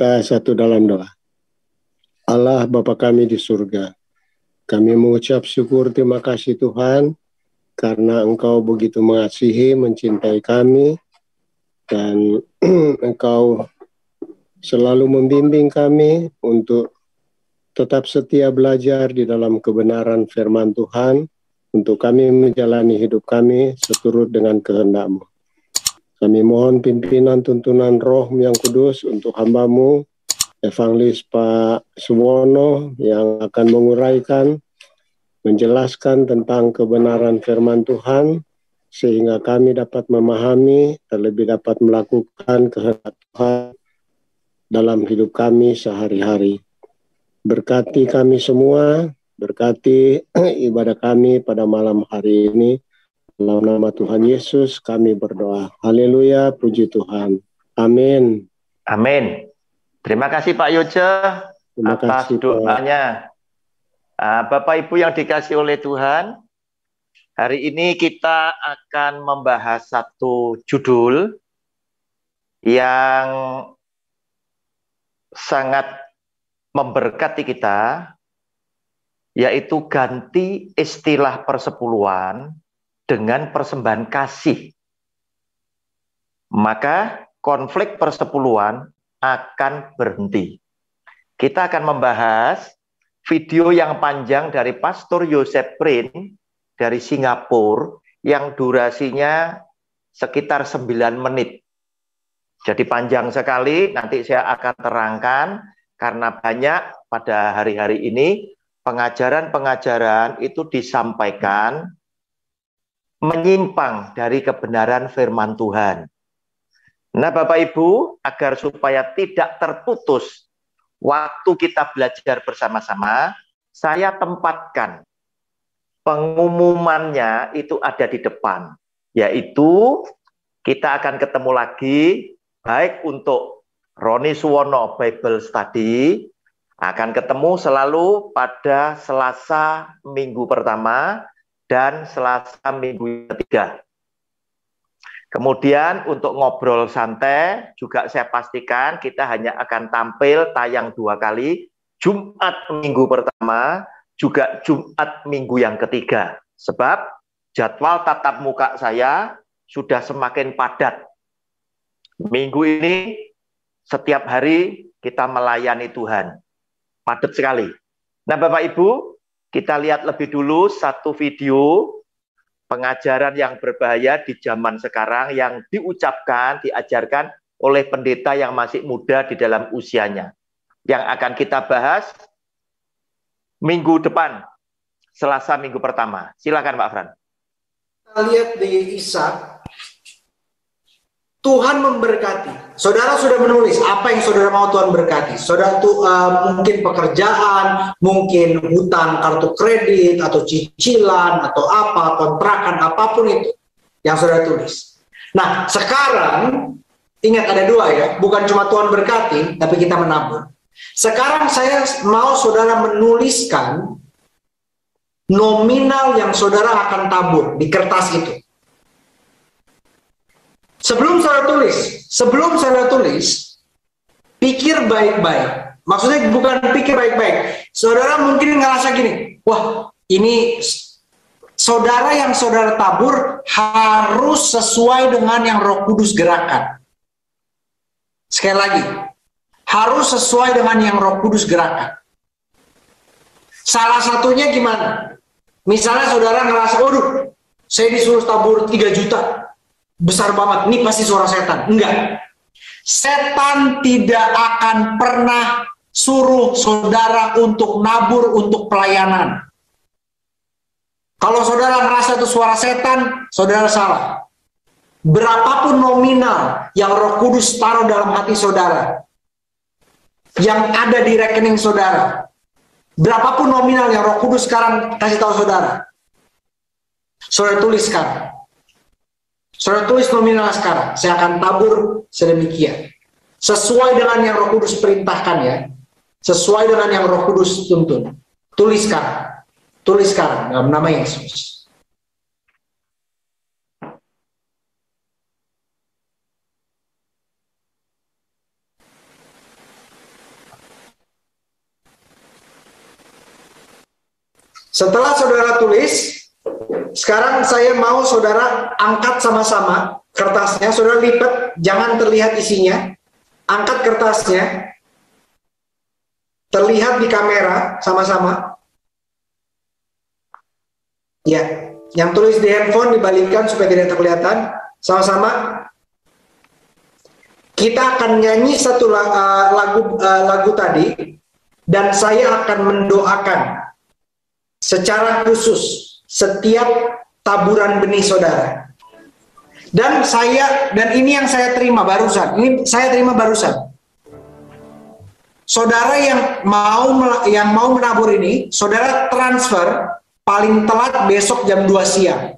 Kita satu dalam doa. Allah Bapa kami di surga, kami mengucap syukur terima kasih Tuhan, karena Engkau begitu mengasihi, mencintai kami, dan Engkau selalu membimbing kami untuk tetap setia belajar di dalam kebenaran firman Tuhan, untuk kami menjalani hidup kami seturut dengan kehendak-Mu. Kami mohon pimpinan tuntunan Roh yang Kudus untuk hamba-Mu, Evangelis Pak Suwono, yang akan menguraikan, menjelaskan tentang kebenaran firman Tuhan, sehingga kami dapat memahami, terlebih dapat melakukan kehendak Tuhan dalam hidup kami sehari-hari. Berkati kami semua, berkati ibadah kami pada malam hari ini. Dalam nama Tuhan Yesus kami berdoa. Haleluya, puji Tuhan. Amin. Amin. Terima kasih Pak Yoce atas doanya. Bapak Ibu yang dikasih oleh Tuhan, hari ini kita akan membahas satu judul yang sangat memberkati kita, yaitu ganti istilah persepuluhan dengan persembahan kasih. Maka konflik persepuluhan akan berhenti. Kita akan membahas video yang panjang dari Pastor Joseph Prin dari Singapura yang durasinya sekitar 9 menit. Jadi panjang sekali, nanti saya akan terangkan karena banyak pada hari-hari ini pengajaran-pengajaran itu disampaikan menyimpang dari kebenaran firman Tuhan. Nah, Bapak Ibu, agar supaya tidak terputus waktu kita belajar bersama-sama, saya tempatkan pengumumannya itu ada di depan, yaitu kita akan ketemu lagi baik untuk Roni Suwono Bible Study, akan ketemu selalu pada Selasa minggu pertama dan Selasa minggu ketiga. Kemudian untuk ngobrol santai juga saya pastikan kita hanya akan tampil tayang 2 kali, Jumat minggu pertama, juga Jumat minggu yang ketiga. Sebab jadwal tatap muka saya sudah semakin padat. Minggu ini setiap hari kita melayani Tuhan. Padat sekali. Nah Bapak Ibu, kita lihat lebih dulu satu video pengajaran yang berbahaya di zaman sekarang yang diucapkan, diajarkan oleh pendeta yang masih muda di dalam usianya. Yang akan kita bahas minggu depan, Selasa minggu pertama. Silakan Pak Fran. Kita lihat di Ishak, Tuhan memberkati. Saudara sudah menulis apa yang saudara mau Tuhan berkati. Saudara tuh mungkin pekerjaan, mungkin hutang kartu kredit atau cicilan atau apa, kontrakan apapun itu yang saudara tulis. Nah, sekarang ingat ada 2 ya, bukan cuma Tuhan berkati, tapi kita menabur. Sekarang saya mau saudara menuliskan nominal yang saudara akan tabur di kertas itu. Sebelum saudara tulis, pikir baik-baik. Maksudnya bukan pikir baik-baik. Saudara mungkin ngerasa gini, wah ini saudara yang saudara tabur harus sesuai dengan yang Roh Kudus gerakan. Sekali lagi, harus sesuai dengan yang Roh Kudus gerakan. Salah satunya gimana? Misalnya saudara ngerasa, waduh, saya disuruh tabur 3 juta. Besar banget, ini pasti suara setan. Enggak. Setan tidak akan pernah suruh saudara untuk nabur untuk pelayanan. Kalau saudara merasa itu suara setan, saudara salah. Berapapun nominal yang Roh Kudus taruh dalam hati saudara, yang ada di rekening saudara, berapapun nominal yang Roh Kudus sekarang kasih tahu saudara, saudara tuliskan. Saudara tulis nominal sekarang, saya akan tabur sedemikian. Sesuai dengan yang Roh Kudus perintahkan ya. Sesuai dengan yang Roh Kudus tuntun. Tuliskan. Tuliskan dalam nama Yesus. Setelah saudara tulis, sekarang saya mau saudara angkat sama-sama kertasnya, saudara lipat, jangan terlihat isinya. Angkat kertasnya, terlihat di kamera sama-sama. Ya, yang tulis di handphone dibalikkan supaya tidak terkelihatan. Sama-sama. Kita akan nyanyi satu lagu tadi, dan saya akan mendoakan secara khusus setiap taburan benih saudara. Dan ini yang saya terima barusan. Ini saya terima barusan. Saudara yang mau menabur ini, saudara transfer paling telat besok jam 2 siang.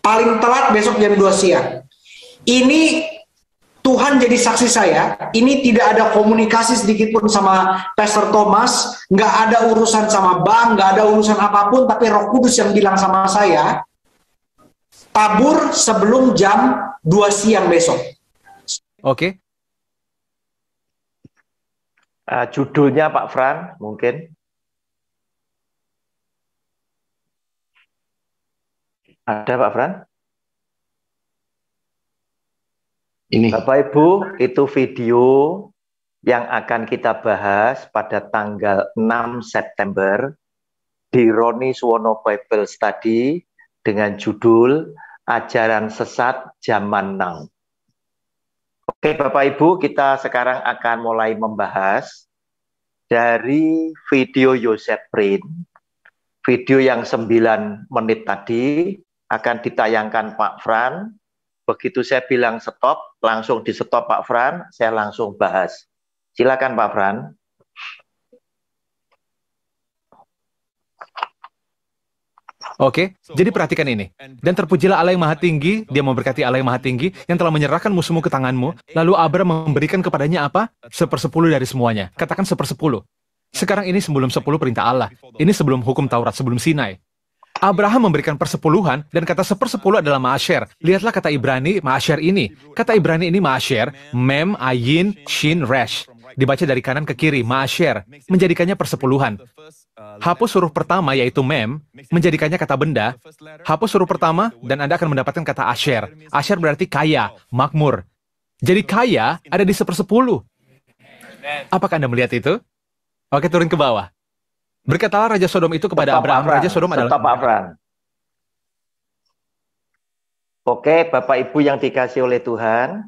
Paling telat besok jam 2 siang. Ini Tuhan jadi saksi saya, ini tidak ada komunikasi sedikit pun sama Pastor Thomas, nggak ada urusan sama bank, nggak ada urusan apapun, tapi Roh Kudus yang bilang sama saya, tabur sebelum jam 2 siang besok. Oke. Judulnya Pak Fran, mungkin. Ada Pak Fran? Ini. Bapak Ibu, itu video yang akan kita bahas pada tanggal 6 September di Roni Suwono Bible Study dengan judul Ajaran Sesat Zaman Now. Oke Bapak Ibu, kita sekarang akan mulai membahas dari video Yosef Prin. Video yang 9 menit tadi akan ditayangkan Pak Fran. Begitu saya bilang stop, langsung di stop Pak Fran, saya langsung bahas. Silakan Pak Fran. Oke, jadi perhatikan ini. Dan terpujilah Allah yang Maha Tinggi, Dia memberkati Allah yang Maha Tinggi, yang telah menyerahkan musuhmu ke tanganmu. Lalu Abram memberikan kepadanya apa? 1/10 dari semuanya. Katakan 1/10. Sekarang ini sebelum 10 perintah Allah. Ini sebelum hukum Taurat, sebelum Sinai. Abraham memberikan persepuluhan, dan kata 1/10 adalah ma'asyer. Lihatlah kata Ibrani ma'asyer ini. Kata Ibrani ini ma'asyer, mem, ayin, shin, resh. Dibaca dari kanan ke kiri, ma'asyer, menjadikannya persepuluhan. Hapus huruf pertama, yaitu mem, menjadikannya kata benda. Hapus huruf pertama, dan Anda akan mendapatkan kata asher. Asher berarti kaya, makmur. Jadi kaya ada di 1/10. Apakah Anda melihat itu? Oke, turun ke bawah. Berkatalah Raja Sodom itu kepada Abraham, Raja Sodom adalah... Pak Fran. Oke, Bapak Ibu yang dikasih oleh Tuhan,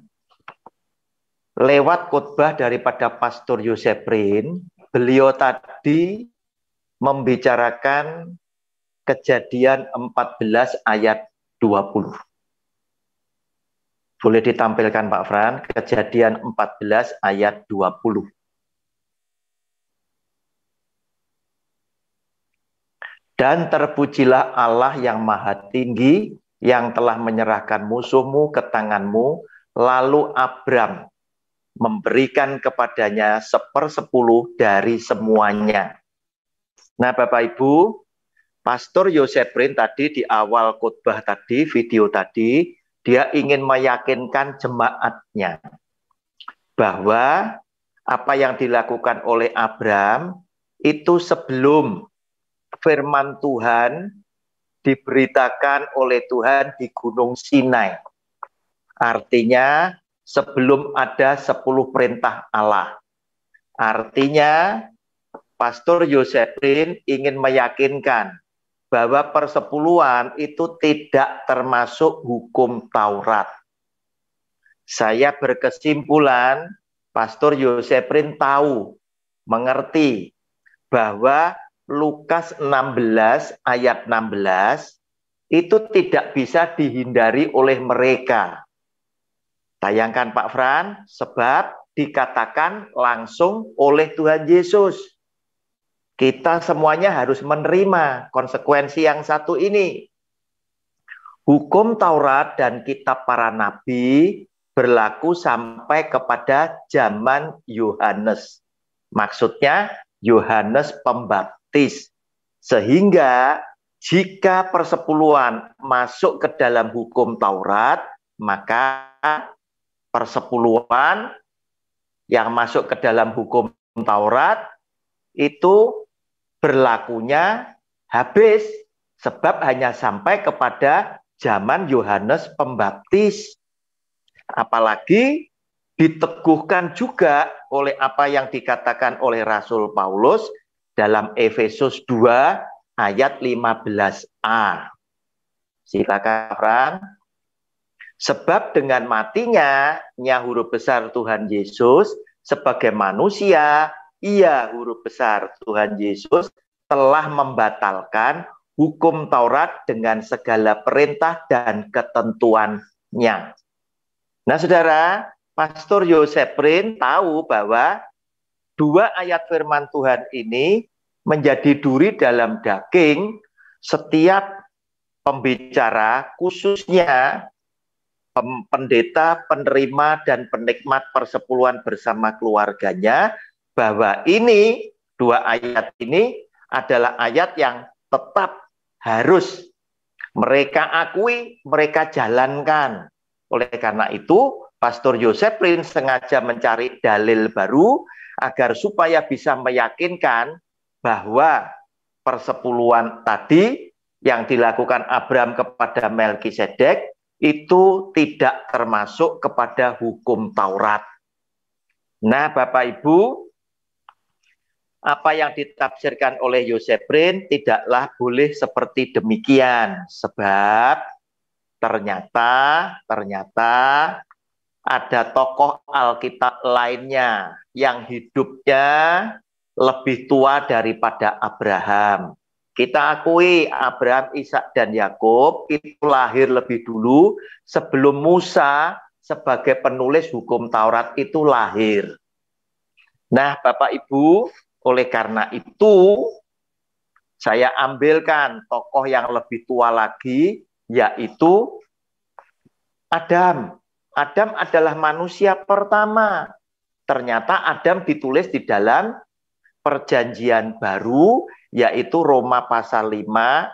lewat khotbah daripada Pastor Yosef Prin, beliau tadi membicarakan Kejadian 14 ayat 20. Boleh ditampilkan Pak Fran, Kejadian 14 ayat 20. Dan terpujilah Allah yang Maha Tinggi, yang telah menyerahkan musuhmu ke tanganmu, lalu Abram memberikan kepadanya 1/10 dari semuanya. Nah Bapak Ibu, Pastor Yosef Prin tadi di awal khotbah tadi, video tadi, dia ingin meyakinkan jemaatnya bahwa apa yang dilakukan oleh Abram itu sebelum firman Tuhan diberitakan oleh Tuhan di Gunung Sinai. Artinya sebelum ada 10 perintah Allah. Artinya Pastor Yosef Prin ingin meyakinkan bahwa persepuluhan itu tidak termasuk hukum Taurat. Saya berkesimpulan Pastor Yosef Prin tahu, mengerti bahwa Lukas 16 ayat 16 itu tidak bisa dihindari oleh mereka. Tayangkan Pak Fran, sebab dikatakan langsung oleh Tuhan Yesus. Kita semuanya harus menerima konsekuensi yang satu ini. Hukum Taurat dan kitab para nabi berlaku sampai kepada zaman Yohanes. Maksudnya Yohanes Pembaptis. Sehingga jika persepuluhan masuk ke dalam hukum Taurat, maka persepuluhan yang masuk ke dalam hukum Taurat itu berlakunya habis, sebab hanya sampai kepada zaman Yohanes Pembaptis. Apalagi diteguhkan juga oleh apa yang dikatakan oleh Rasul Paulus dalam Efesus 2 ayat 15a. Silakan, Frank. Sebab dengan matinya huruf besar Tuhan Yesus sebagai manusia, ia huruf besar Tuhan Yesus telah membatalkan hukum Taurat dengan segala perintah dan ketentuannya. Nah, saudara, Pastor Yosef Prin tahu bahwa 2 ayat firman Tuhan ini menjadi duri dalam daging setiap pembicara, khususnya pendeta, penerima, dan penikmat persepuluhan bersama keluarganya, bahwa ini 2 ayat ini adalah ayat yang tetap harus mereka akui, mereka jalankan. Oleh karena itu, Pastor Yosef Prin sengaja mencari dalil baru agar supaya bisa meyakinkan bahwa persepuluhan tadi yang dilakukan Abraham kepada Melkisedek itu tidak termasuk kepada hukum Taurat. Nah, Bapak Ibu, apa yang ditafsirkan oleh Yosef Prin tidaklah boleh seperti demikian, sebab ternyata ada tokoh Alkitab lainnya yang hidupnya lebih tua daripada Abraham. Kita akui Abraham, Ishak, dan Yakub itu lahir lebih dulu sebelum Musa sebagai penulis hukum Taurat itu lahir. Nah, Bapak Ibu, oleh karena itu saya ambilkan tokoh yang lebih tua lagi, yaitu Adam. Adam adalah manusia pertama. Ternyata Adam ditulis di dalam Perjanjian Baru, yaitu Roma pasal 5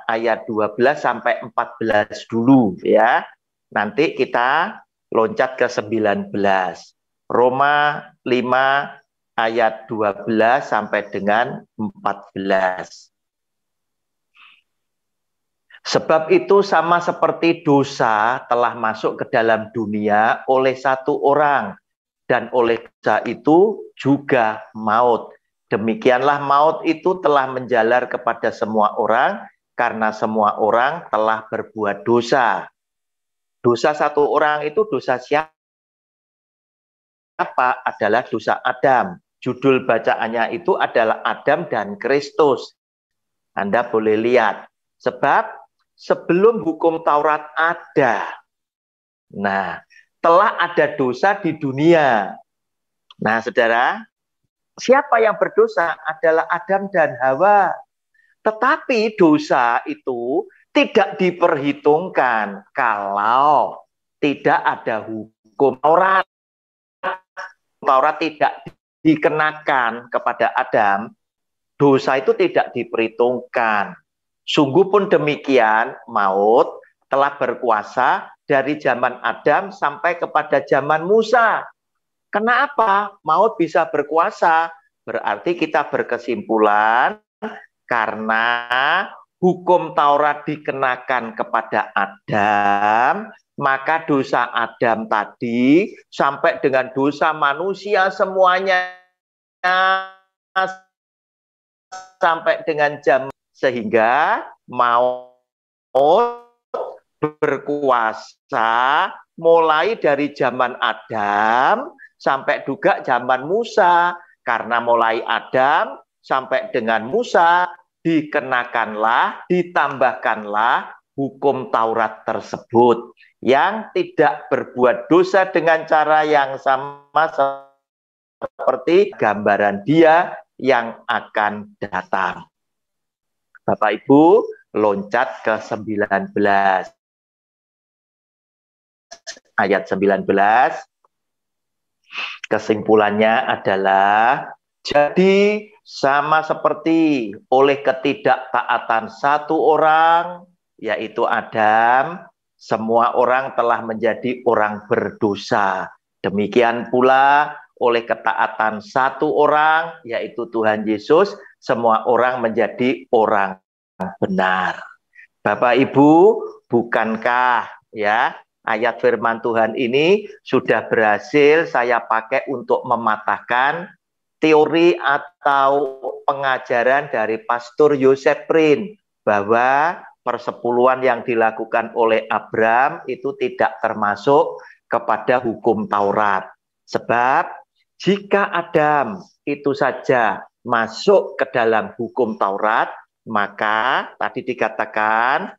ayat 12 sampai 14 dulu ya. Nanti kita loncat ke 19. Roma 5 ayat 12 sampai dengan 14. Sebab itu sama seperti dosa telah masuk ke dalam dunia oleh satu orang, dan oleh dosa itu juga maut. Demikianlah maut itu telah menjalar kepada semua orang, karena semua orang telah berbuat dosa. Dosa satu orang itu dosa siapa? Adalah dosa Adam. Judul bacaannya itu adalah Adam dan Kristus. Anda boleh lihat. Sebab sebelum hukum Taurat ada, nah, telah ada dosa di dunia. Nah, saudara, siapa yang berdosa adalah Adam dan Hawa. Tetapi dosa itu tidak diperhitungkan kalau tidak ada hukum Taurat. Taurat tidak dikenakan kepada Adam, dosa itu tidak diperhitungkan. Sungguh pun demikian, maut telah berkuasa dari zaman Adam sampai kepada zaman Musa. Kenapa maut bisa berkuasa? Berarti kita berkesimpulan karena hukum Taurat dikenakan kepada Adam, maka dosa Adam tadi sampai dengan dosa manusia semuanya sampai dengan zaman, sehingga maut berkuasa mulai dari zaman Adam sampai juga zaman Musa. Karena mulai Adam sampai dengan Musa dikenakanlah, ditambahkanlah hukum Taurat tersebut, yang tidak berbuat dosa dengan cara yang sama seperti gambaran Dia yang akan datang. Bapak Ibu, loncat ke 19. Ayat 19. Kesimpulannya adalah, jadi sama seperti oleh ketidaktaatan satu orang, yaitu Adam, semua orang telah menjadi orang berdosa. Demikian pula oleh ketaatan satu orang, yaitu Tuhan Yesus, semua orang menjadi orang benar. Bapak Ibu, bukankah ya ayat firman Tuhan ini sudah berhasil saya pakai untuk mematahkan teori atau pengajaran dari Pastor Yosef Prin bahwa persepuluhan yang dilakukan oleh Abraham itu tidak termasuk kepada hukum Taurat. Sebab jika Adam itu saja masuk ke dalam hukum Taurat, maka tadi dikatakan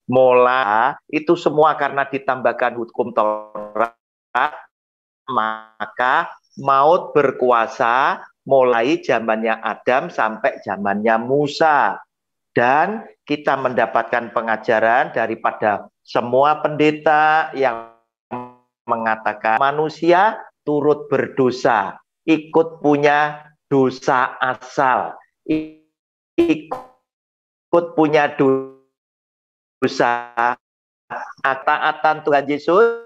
mola itu semua karena ditambahkan hukum Taurat, maka maut berkuasa mulai zamannya Adam sampai zamannya Musa. Dan kita mendapatkan pengajaran daripada semua pendeta yang mengatakan manusia turut berdosa, ikut punya dosa asal, ikut punya dosa ketaatan Tuhan Yesus,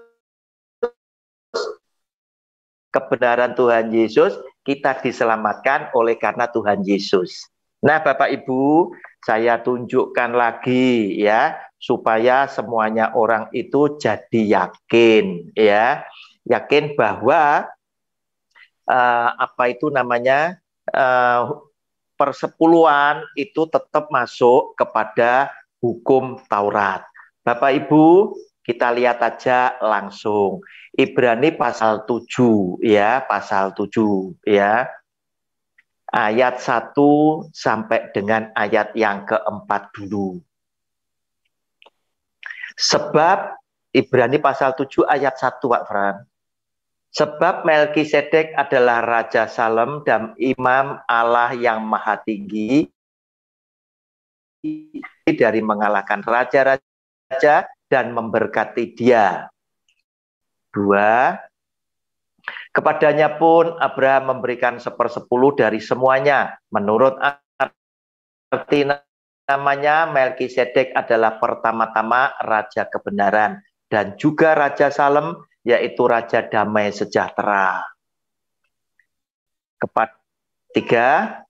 kebenaran Tuhan Yesus, kita diselamatkan oleh karena Tuhan Yesus. Nah, Bapak Ibu, saya tunjukkan lagi ya, supaya semuanya orang itu jadi yakin ya, yakin bahwa apa itu namanya persepuluhan itu tetap masuk kepada hukum Taurat. Bapak Ibu, kita lihat aja langsung Ibrani pasal 7 ya, pasal 7 ya. Ayat 1 sampai dengan ayat yang keempat dulu. Sebab Ibrani pasal 7 ayat 1 Pak Fran. Sebab Melkisedek adalah Raja Salem dan Imam Allah yang Maha Tinggi dari mengalahkan raja-raja dan memberkati dia. 2. Kepadanya pun Abraham memberikan 1/10 dari semuanya. Menurut arti namanya, Melkisedek adalah pertama-tama Raja Kebenaran dan juga Raja Salem, yaitu Raja Damai Sejahtera. 3.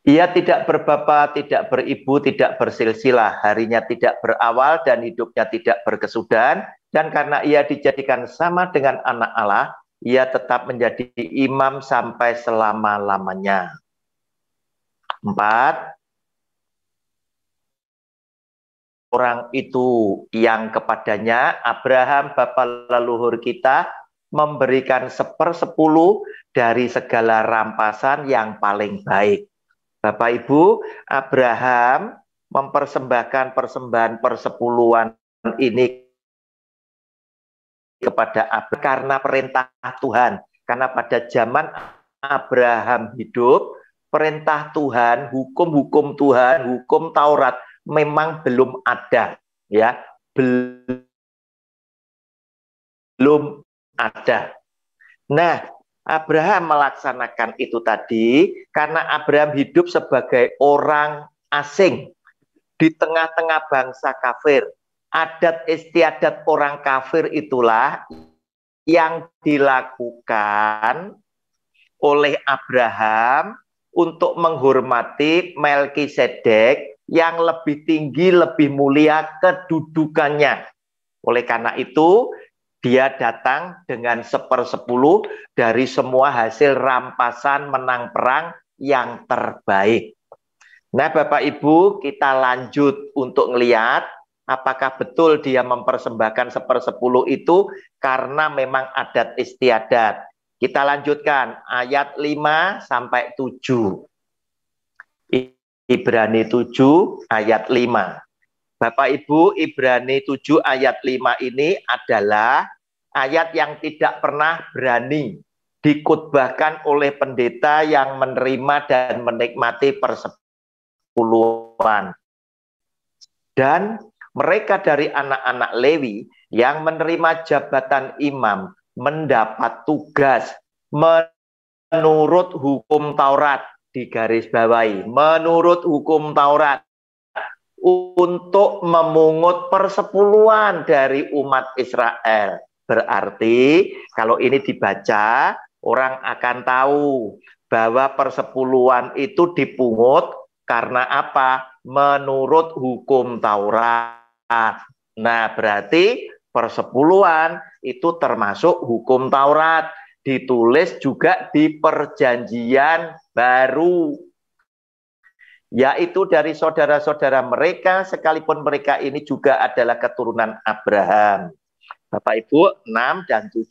Ia tidak berbapa, tidak beribu, tidak bersilsilah, harinya tidak berawal dan hidupnya tidak berkesudahan. Dan karena ia dijadikan sama dengan anak Allah, ia tetap menjadi imam sampai selama-lamanya. 4. Orang itu yang kepadanya Abraham bapa leluhur kita memberikan 1/10 dari segala rampasan yang paling baik. Bapak Ibu, Abraham mempersembahkan persembahan persepuluhan ini kepada Abraham karena perintah Tuhan. Karena pada zaman Abraham hidup, perintah Tuhan, hukum-hukum Tuhan, hukum Taurat memang belum ada, ya, belum ada. Nah, Abraham melaksanakan itu tadi karena Abraham hidup sebagai orang asing di tengah-tengah bangsa kafir. Adat istiadat orang kafir itulah yang dilakukan oleh Abraham untuk menghormati Melkisedek yang lebih tinggi, lebih mulia kedudukannya. Oleh karena itu, dia datang dengan 1/10 dari semua hasil rampasan menang perang yang terbaik. Nah, Bapak Ibu, kita lanjut untuk melihat apakah betul dia mempersembahkan 1/10 itu karena memang adat istiadat. Kita lanjutkan ayat 5 sampai 7. Ibrani 7 ayat 5. Bapak Ibu, Ibrani 7 ayat 5 ini adalah ayat yang tidak pernah berani dikutbahkan oleh pendeta yang menerima dan menikmati persepuluhan. Dan mereka dari anak-anak Lewi yang menerima jabatan imam mendapat tugas menurut hukum Taurat, digarisbawahi, menurut hukum Taurat, untuk memungut persepuluhan dari umat Israel. Berarti kalau ini dibaca, orang akan tahu bahwa persepuluhan itu dipungut karena apa? Menurut hukum Taurat. Nah, berarti persepuluhan itu termasuk hukum Taurat. Ditulis juga di Perjanjian Baru. Yaitu dari saudara-saudara mereka, sekalipun mereka ini juga adalah keturunan Abraham. Bapak Ibu, 6 dan 7.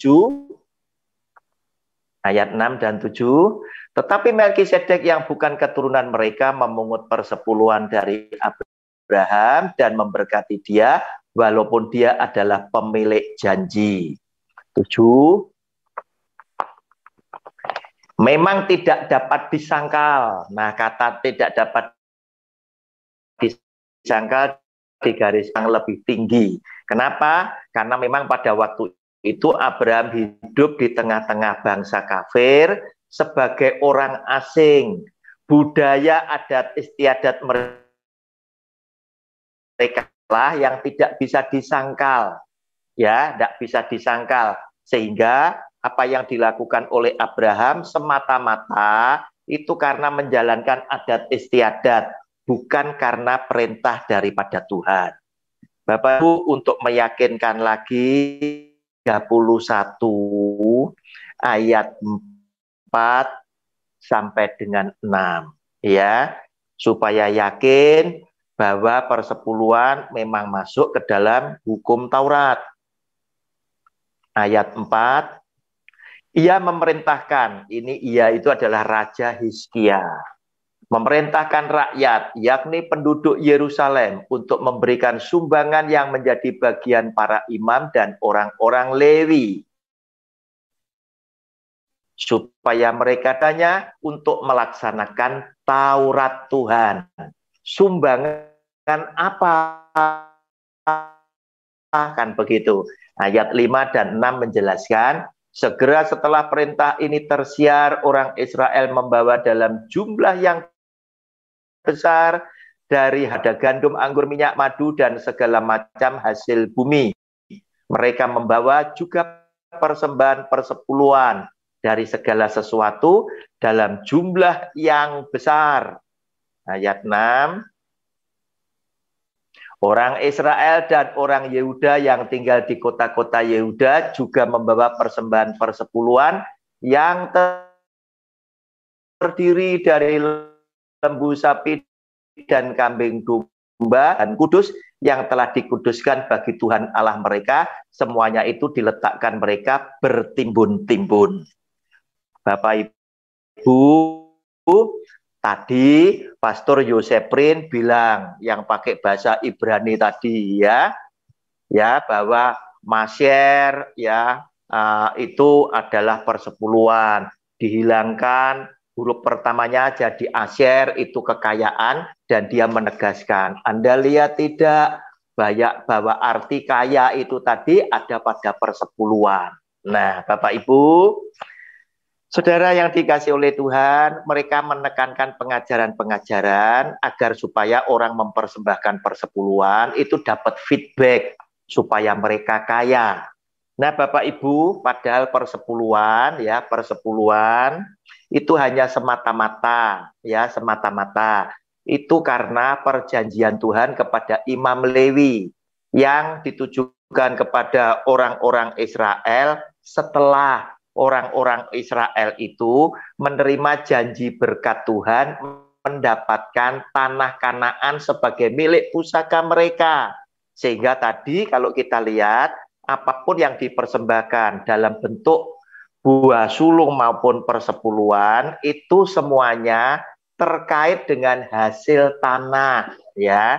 Ayat 6 dan 7. Tetapi Melkisedek yang bukan keturunan mereka memungut persepuluhan dari Abraham dan memberkati dia, walaupun dia adalah pemilik janji. 7. Memang tidak dapat disangkal. Nah, kata tidak dapat disangkal di garis yang lebih tinggi. Kenapa? Karena memang pada waktu itu Abraham hidup di tengah-tengah bangsa kafir sebagai orang asing. Budaya adat istiadat mereka lah yang tidak bisa disangkal. Ya, tidak bisa disangkal. Sehingga apa yang dilakukan oleh Abraham semata-mata itu karena menjalankan adat istiadat, bukan karena perintah daripada Tuhan. Bapak Ibu, untuk meyakinkan lagi 31 ayat 4 sampai dengan 6 ya, supaya yakin bahwa persepuluhan memang masuk ke dalam hukum Taurat. Ayat 4, ia memerintahkan, ini ia itu adalah Raja Hizkia, memerintahkan rakyat, yakni penduduk Yerusalem, untuk memberikan sumbangan yang menjadi bagian para imam dan orang-orang Lewi, supaya mereka tanya untuk melaksanakan Taurat Tuhan. Sumbangan apa? Kan begitu. Ayat 5 dan 6 menjelaskan, segera setelah perintah ini tersiar, orang Israel membawa dalam jumlah yang besar dari hada gandum, anggur, minyak, madu, dan segala macam hasil bumi. Mereka membawa juga persembahan persepuluhan dari segala sesuatu dalam jumlah yang besar. Ayat 6, orang Israel dan orang Yehuda yang tinggal di kota-kota Yehuda juga membawa persembahan persepuluhan yang terdiri dari lembu, sapi, dan kambing domba dan kudus yang telah dikuduskan bagi Tuhan Allah mereka. Semuanya itu diletakkan mereka bertimbun-timbun. Bapak Ibu, tadi Pastor Yoseprin bilang yang pakai bahasa Ibrani tadi ya bahwa masyer ya itu adalah persepuluhan, dihilangkan huruf pertamanya jadi asyer, itu kekayaan, dan dia menegaskan, Anda lihat tidak bahwa arti kaya itu tadi ada pada persepuluhan. Nah, Bapak Ibu, saudara yang dikasih oleh Tuhan, mereka menekankan pengajaran-pengajaran agar supaya orang mempersembahkan persepuluhan itu dapat feedback supaya mereka kaya. Nah, Bapak Ibu, padahal persepuluhan itu hanya semata-mata itu karena perjanjian Tuhan kepada Imam Lewi yang ditujukan kepada orang-orang Israel setelah orang-orang Israel itu menerima janji berkat Tuhan, mendapatkan tanah Kanaan sebagai milik pusaka mereka. Sehingga tadi kalau kita lihat, apapun yang dipersembahkan dalam bentuk buah sulung maupun persepuluhan, itu semuanya terkait dengan hasil tanah. Ya,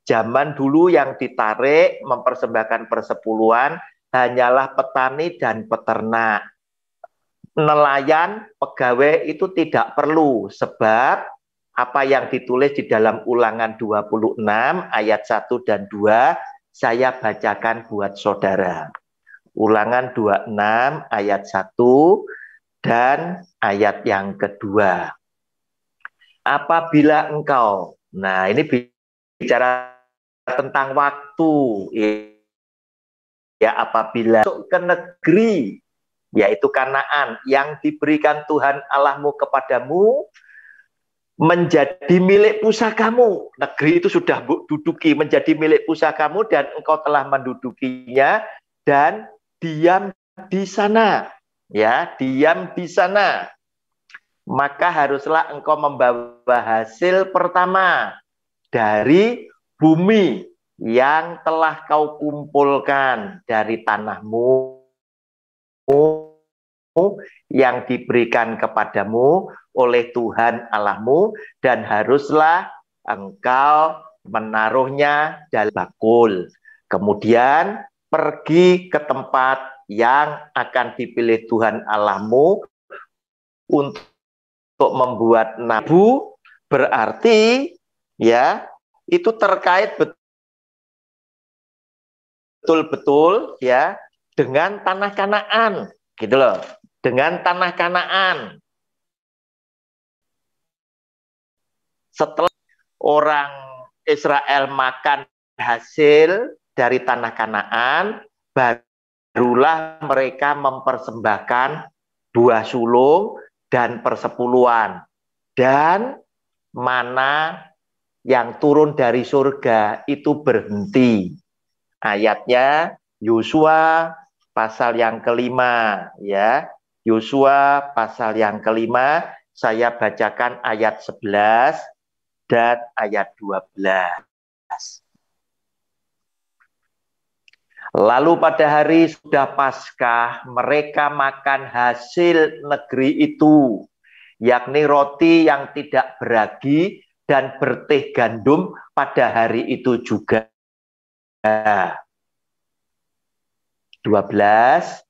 zaman dulu yang ditarik mempersembahkan persepuluhan hanyalah petani dan peternak. Nelayan, pegawai itu tidak perlu, sebab apa yang ditulis di dalam Ulangan 26 ayat 1 dan 2 saya bacakan buat saudara. Ulangan 26 ayat 1 dan ayat yang kedua. Apabila engkau, nah ini bicara tentang waktu, ya apabila masuk ke negeri yaitu Kanaan, yang diberikan Tuhan Allahmu kepadamu, menjadi milik pusakamu. Negeri itu sudah duduki, menjadi milik pusakamu, dan engkau telah mendudukinya dan diam di sana. Ya, diam di sana. Maka haruslah engkau membawa hasil pertama dari bumi yang telah kau kumpulkan dari tanahmu yang diberikan kepadamu oleh Tuhan Allahmu, dan haruslah engkau menaruhnya dalam bakul. Kemudian pergi ke tempat yang akan dipilih Tuhan Allahmu untuk membuat nabu. Berarti ya, itu terkait betul-betul ya dengan tanah Kanaan, gitu loh, dengan tanah Kanaan. Setelah orang Israel makan hasil dari tanah Kanaan, barulah mereka mempersembahkan buah sulung dan persepuluhan, dan mana yang turun dari surga itu berhenti. Ayatnya Yosua pasal yang kelima, ya. Yosua pasal yang kelima, saya bacakan ayat 11 dan ayat 12. Lalu pada hari sudah Paskah, mereka makan hasil negeri itu, yakni roti yang tidak beragi dan berteh gandum pada hari itu juga. 12.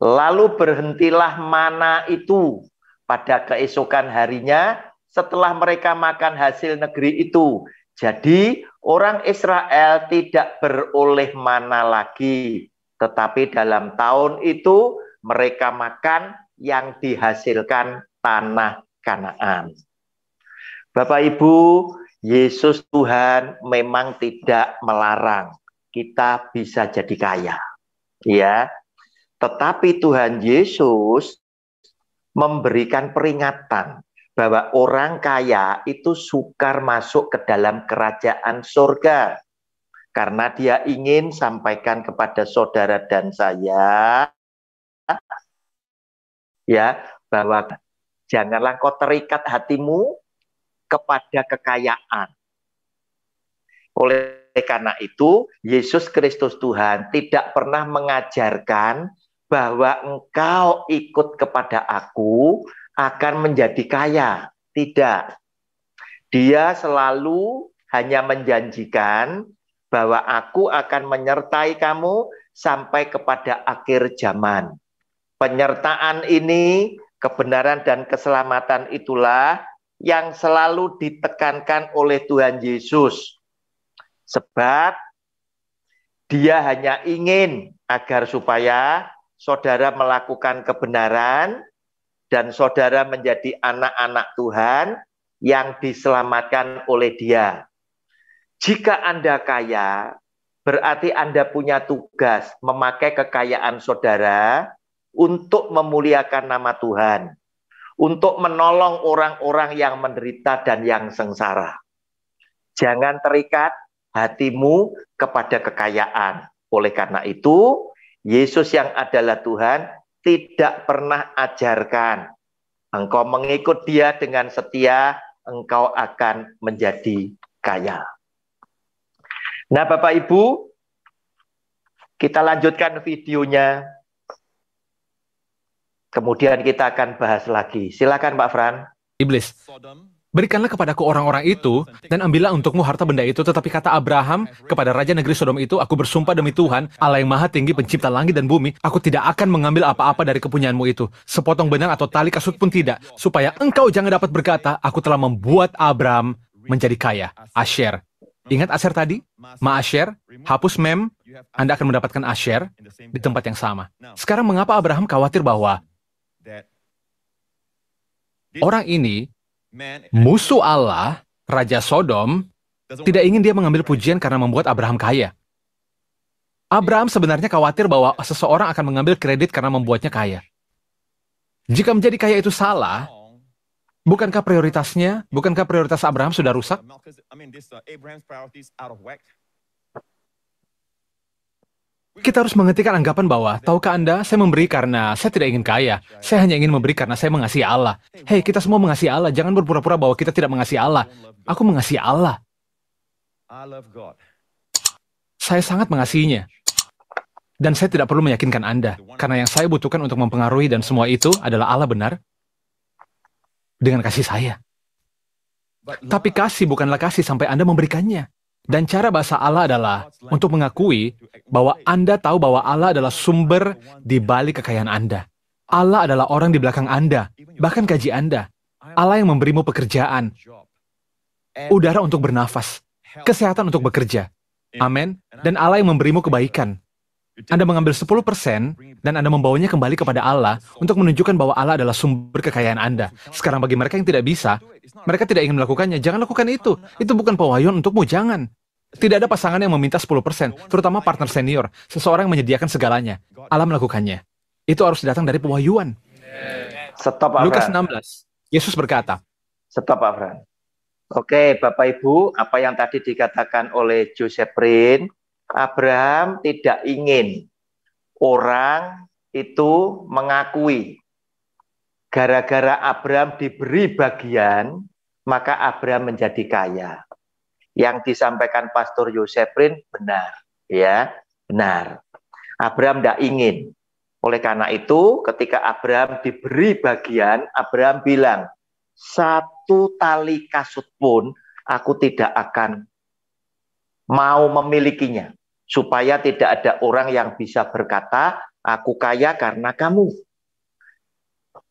Lalu berhentilah mana itu pada keesokan harinya setelah mereka makan hasil negeri itu. Jadi orang Israel tidak beroleh mana lagi, tetapi dalam tahun itu mereka makan yang dihasilkan tanah Kanaan. Bapak Ibu, Yesus Tuhan memang tidak melarang kita bisa jadi kaya, ya. Tetapi Tuhan Yesus memberikan peringatan bahwa orang kaya itu sukar masuk ke dalam kerajaan surga, karena dia ingin sampaikan kepada saudara dan saya, ya, bahwa janganlah kau terikat hatimu kepada kekayaan. Oleh karena itu, Yesus Kristus Tuhan tidak pernah mengajarkan bahwa engkau ikut kepada aku akan menjadi kaya. Tidak. Dia selalu hanya menjanjikan bahwa aku akan menyertai kamu sampai kepada akhir zaman. Penyertaan ini, kebenaran dan keselamatan itulah yang selalu ditekankan oleh Tuhan Yesus. Sebab dia hanya ingin agar supaya saudara melakukan kebenaran dan saudara menjadi anak-anak Tuhan yang diselamatkan oleh dia. Jika Anda kaya, berarti Anda punya tugas memakai kekayaan saudara untuk memuliakan nama Tuhan, untuk menolong orang-orang yang menderita dan yang sengsara. Jangan terikat hatimu kepada kekayaan. Oleh karena itu, Yesus yang adalah Tuhan tidak pernah ajarkan engkau mengikut dia dengan setia, engkau akan menjadi kaya. Nah, Bapak Ibu, kita lanjutkan videonya. Kemudian kita akan bahas lagi. Silakan Pak Fran. Iblis, berikanlah kepadaku orang-orang itu, dan ambillah untukmu harta benda itu. Tetapi kata Abraham kepada raja negeri Sodom itu, aku bersumpah demi Tuhan, Allah yang maha tinggi, pencipta langit dan bumi, aku tidak akan mengambil apa-apa dari kepunyaanmu itu, sepotong benang atau tali kasut pun tidak, supaya engkau jangan dapat berkata, aku telah membuat Abraham menjadi kaya. Asher. Ingat Asher tadi? Ma-Asher, hapus mem, Anda akan mendapatkan Asher di tempat yang sama. Sekarang mengapa Abraham khawatir bahwa orang ini, musuh Allah, Raja Sodom, Tidak ingin dia mengambil pujian karena membuat Abraham kaya. Abraham sebenarnya khawatir bahwa seseorang akan mengambil kredit karena membuatnya kaya. Jika menjadi kaya itu salah, bukankah prioritas Abraham sudah rusak? Kita harus menghentikan anggapan bahwa, tahukah Anda, saya memberi karena saya tidak ingin kaya. Saya hanya ingin memberi karena saya mengasihi Allah. Hei, kita semua mengasihi Allah. Jangan berpura-pura bahwa kita tidak mengasihi Allah. Aku mengasihi Allah. Saya sangat mengasihinya. Dan saya tidak perlu meyakinkan Anda, karena yang saya butuhkan untuk mempengaruhi dan semua itu adalah Allah benar dengan kasih saya. Tapi kasih bukanlah kasih sampai Anda memberikannya. Dan cara bahasa Allah adalah untuk mengakui bahwa Anda tahu bahwa Allah adalah sumber di balik kekayaan Anda. Allah adalah orang di belakang Anda, bahkan gaji Anda. Allah yang memberimu pekerjaan, udara untuk bernafas, kesehatan untuk bekerja. Amin. Dan Allah yang memberimu kebaikan. Anda mengambil 10% dan Anda membawanya kembali kepada Allah untuk menunjukkan bahwa Allah adalah sumber kekayaan Anda. Sekarang bagi mereka yang tidak bisa, mereka tidak ingin melakukannya, jangan lakukan itu. Itu bukan pewahyuan untukmu, jangan. Tidak ada pasangan yang meminta 10%, terutama partner senior, seseorang yang menyediakan segalanya. Allah melakukannya. Itu harus datang dari pewahyuan. Stop, Abraham. Lukas 16, Yesus berkata, Stop, Abraham. Oke, Bapak Ibu, apa yang tadi dikatakan oleh Joseph Prin, Abraham tidak ingin orang itu mengakui gara-gara Abraham diberi bagian, maka Abraham menjadi kaya. Yang disampaikan Pastor Joseph Prin benar, ya, benar. Abraham tidak ingin. Oleh karena itu, ketika Abraham diberi bagian, Abraham bilang, 1 tali kasut pun aku tidak akan mau memilikinya, supaya tidak ada orang yang bisa berkata, aku kaya karena kamu.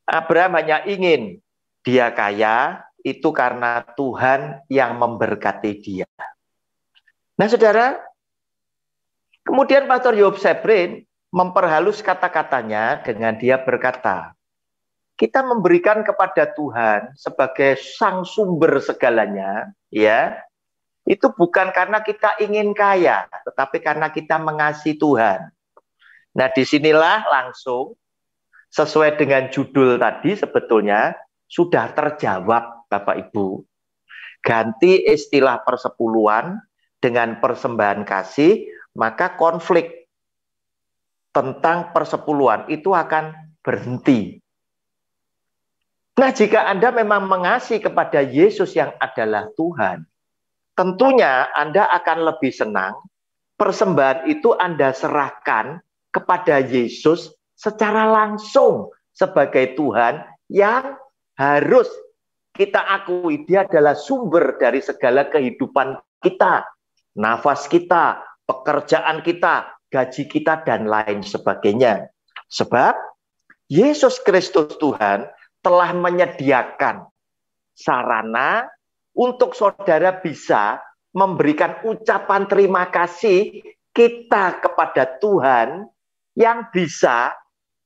Abraham hanya ingin dia kaya, itu karena Tuhan yang memberkati dia. Nah, saudara, kemudian Pastor Joseph Prin memperhalus kata-katanya dengan dia berkata, kita memberikan kepada Tuhan sebagai sang sumber segalanya, ya, itu bukan karena kita ingin kaya, tetapi karena kita mengasihi Tuhan. Nah, disinilah langsung sesuai dengan judul tadi sebetulnya sudah terjawab, Bapak Ibu. Ganti istilah persepuluhan dengan persembahan kasih, maka konflik tentang persepuluhan itu akan berhenti. Nah, jika Anda memang mengasihi kepada Yesus yang adalah Tuhan, tentunya Anda akan lebih senang persembahan itu Anda serahkan kepada Yesus secara langsung sebagai Tuhan yang harus kita akui dia adalah sumber dari segala kehidupan kita, nafas kita, pekerjaan kita, gaji kita, dan lain sebagainya. Sebab Yesus Kristus Tuhan telah menyediakan sarana untuk saudara bisa memberikan ucapan terima kasih kita kepada Tuhan yang bisa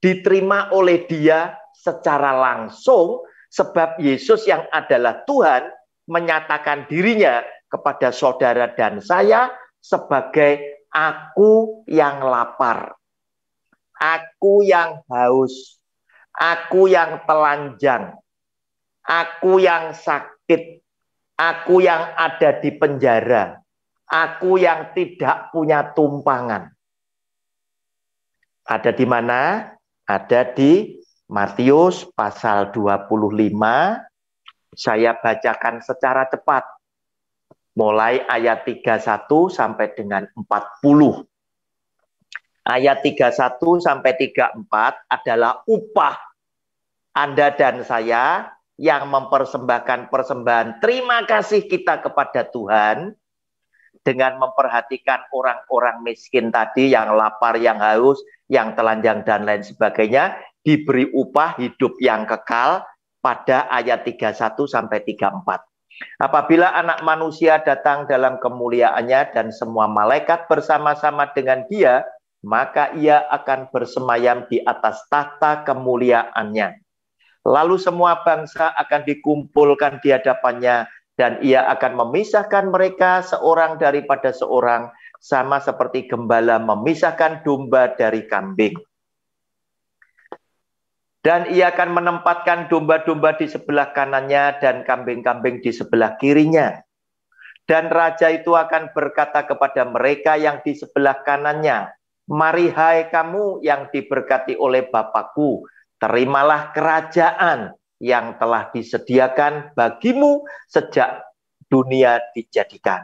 diterima oleh Dia secara langsung, sebab Yesus yang adalah Tuhan menyatakan dirinya kepada saudara dan saya sebagai aku yang lapar, aku yang haus, aku yang telanjang, aku yang sakit, aku yang ada di penjara, aku yang tidak punya tumpangan. Ada di mana? Ada di Matius pasal 25. Saya bacakan secara cepat. Mulai ayat 31 sampai dengan 40. Ayat 31 sampai 34 adalah upah Anda dan saya yang mempersembahkan persembahan terima kasih kita kepada Tuhan dengan memperhatikan orang-orang miskin tadi yang lapar, yang haus, yang telanjang dan lain sebagainya, diberi upah hidup yang kekal pada ayat 31 sampai 34. Apabila anak manusia datang dalam kemuliaannya dan semua malaikat bersama-sama dengan dia, maka ia akan bersemayam di atas tahta kemuliaannya. Lalu semua bangsa akan dikumpulkan di hadapannya dan ia akan memisahkan mereka seorang daripada seorang, sama seperti gembala memisahkan domba dari kambing. Dan ia akan menempatkan domba-domba di sebelah kanannya dan kambing-kambing di sebelah kirinya. Dan raja itu akan berkata kepada mereka yang di sebelah kanannya, "Mari hai kamu yang diberkati oleh Bapakku, terimalah kerajaan yang telah disediakan bagimu sejak dunia dijadikan."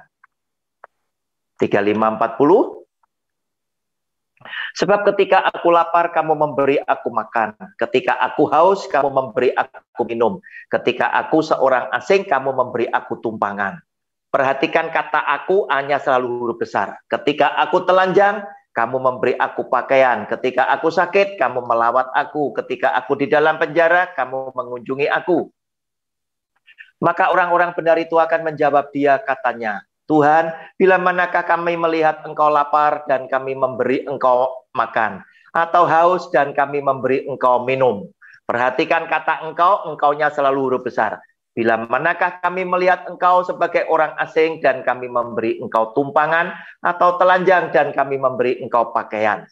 35-40. Sebab ketika aku lapar, kamu memberi aku makan. Ketika aku haus, kamu memberi aku minum. Ketika aku seorang asing, kamu memberi aku tumpangan. Perhatikan kata aku hanya selalu huruf besar. Ketika aku telanjang, kamu memberi aku pakaian. Ketika aku sakit, kamu melawat aku. Ketika aku di dalam penjara, kamu mengunjungi aku. Maka orang-orang benar itu akan menjawab dia, katanya, "Tuhan, bila manakah kami melihat engkau lapar dan kami memberi engkau makan, atau haus dan kami memberi engkau minum?" Perhatikan kata engkau, engkaunya selalu huruf besar. "Bila manakah kami melihat engkau sebagai orang asing dan kami memberi engkau tumpangan, atau telanjang dan kami memberi engkau pakaian?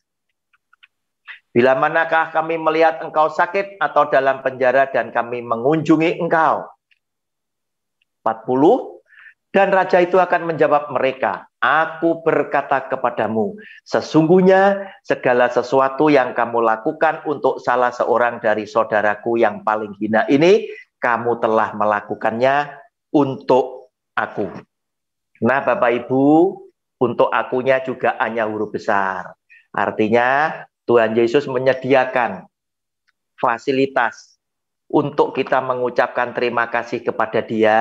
Bila manakah kami melihat engkau sakit atau dalam penjara dan kami mengunjungi engkau?" 40. Dan raja itu akan menjawab mereka, "Aku berkata kepadamu, sesungguhnya segala sesuatu yang kamu lakukan untuk salah seorang dari saudaraku yang paling hina ini, kamu telah melakukannya untuk aku." Nah, Bapak Ibu, untuk akunya juga hanya huruf besar. Artinya Tuhan Yesus menyediakan fasilitas untuk kita mengucapkan terima kasih kepada Dia.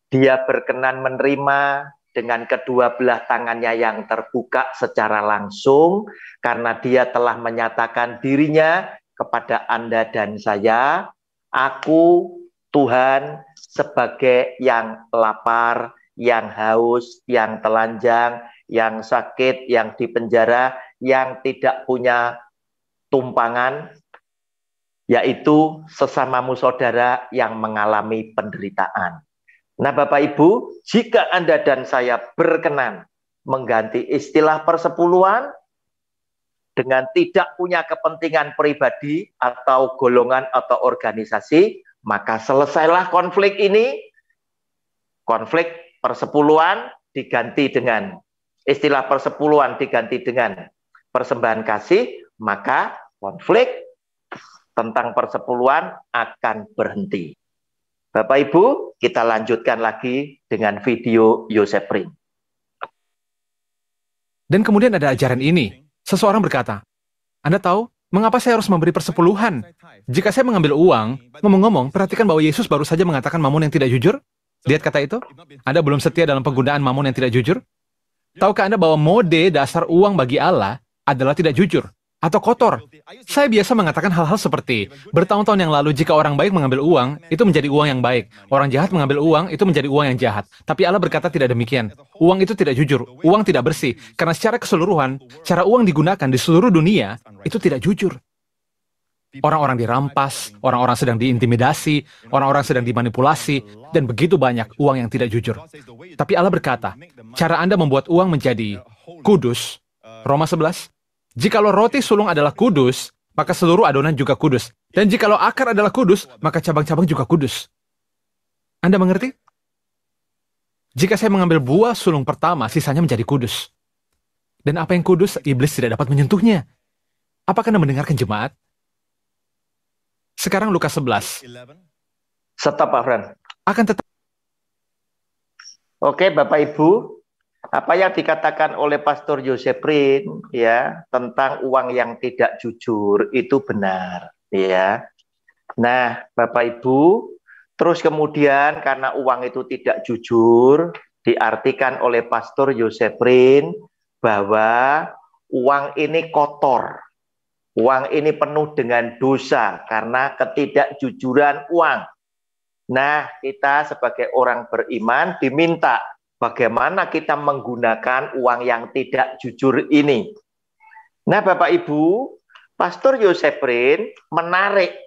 Dia berkenan menerima dengan kedua belah tangannya yang terbuka secara langsung, karena Dia telah menyatakan dirinya kepada Anda dan saya, "Aku, Tuhan, sebagai yang lapar, yang haus, yang telanjang, yang sakit, yang di penjara, yang tidak punya tumpangan, yaitu sesamamu saudara yang mengalami penderitaan." Nah, Bapak Ibu, jika Anda dan saya berkenan mengganti istilah persepuluhan dengan tidak punya kepentingan pribadi atau golongan atau organisasi, maka selesailah konflik ini. Konflik persepuluhan diganti dengan istilah persepuluhan diganti dengan persembahan kasih, maka konflik tentang persepuluhan akan berhenti. Bapak Ibu, kita lanjutkan lagi dengan video Yosef Prin. Dan kemudian ada ajaran ini. Seseorang berkata, "Anda tahu mengapa saya harus memberi persepuluhan? Jika saya mengambil uang," ngomong-ngomong, perhatikan bahwa Yesus baru saja mengatakan mamon yang tidak jujur. Lihat kata itu. Anda belum setia dalam penggunaan mamon yang tidak jujur? Tahukah Anda bahwa mode dasar uang bagi Allah adalah tidak jujur atau kotor? Saya biasa mengatakan hal-hal seperti, bertahun-tahun yang lalu jika orang baik mengambil uang, itu menjadi uang yang baik. Orang jahat mengambil uang, itu menjadi uang yang jahat. Tapi Allah berkata tidak demikian. Uang itu tidak jujur, uang tidak bersih. Karena secara keseluruhan, cara uang digunakan di seluruh dunia, itu tidak jujur. Orang-orang dirampas, orang-orang sedang diintimidasi, orang-orang sedang dimanipulasi, dan begitu banyak uang yang tidak jujur. Tapi Allah berkata, cara Anda membuat uang menjadi kudus, Roma 11, jikalau roti sulung adalah kudus, maka seluruh adonan juga kudus. Dan jikalau akar adalah kudus, maka cabang-cabang juga kudus. Anda mengerti? Jika saya mengambil buah sulung pertama, sisanya menjadi kudus. Dan apa yang kudus, iblis tidak dapat menyentuhnya. Apakah Anda mendengarkan jemaat? Sekarang Lukas 11. Stop, Pak Fran. Akan tetap. Oke, Bapak Ibu. Apa yang dikatakan oleh Pastor Yosef Prin ya tentang uang yang tidak jujur itu benar ya. Nah, Bapak Ibu, terus kemudian karena uang itu tidak jujur diartikan oleh Pastor Yosef Prin bahwa uang ini kotor. Uang ini penuh dengan dosa karena ketidakjujuran uang. Nah, kita sebagai orang beriman diminta bagaimana kita menggunakan uang yang tidak jujur ini. Nah, Bapak Ibu, Pastor Yosef Prin menarik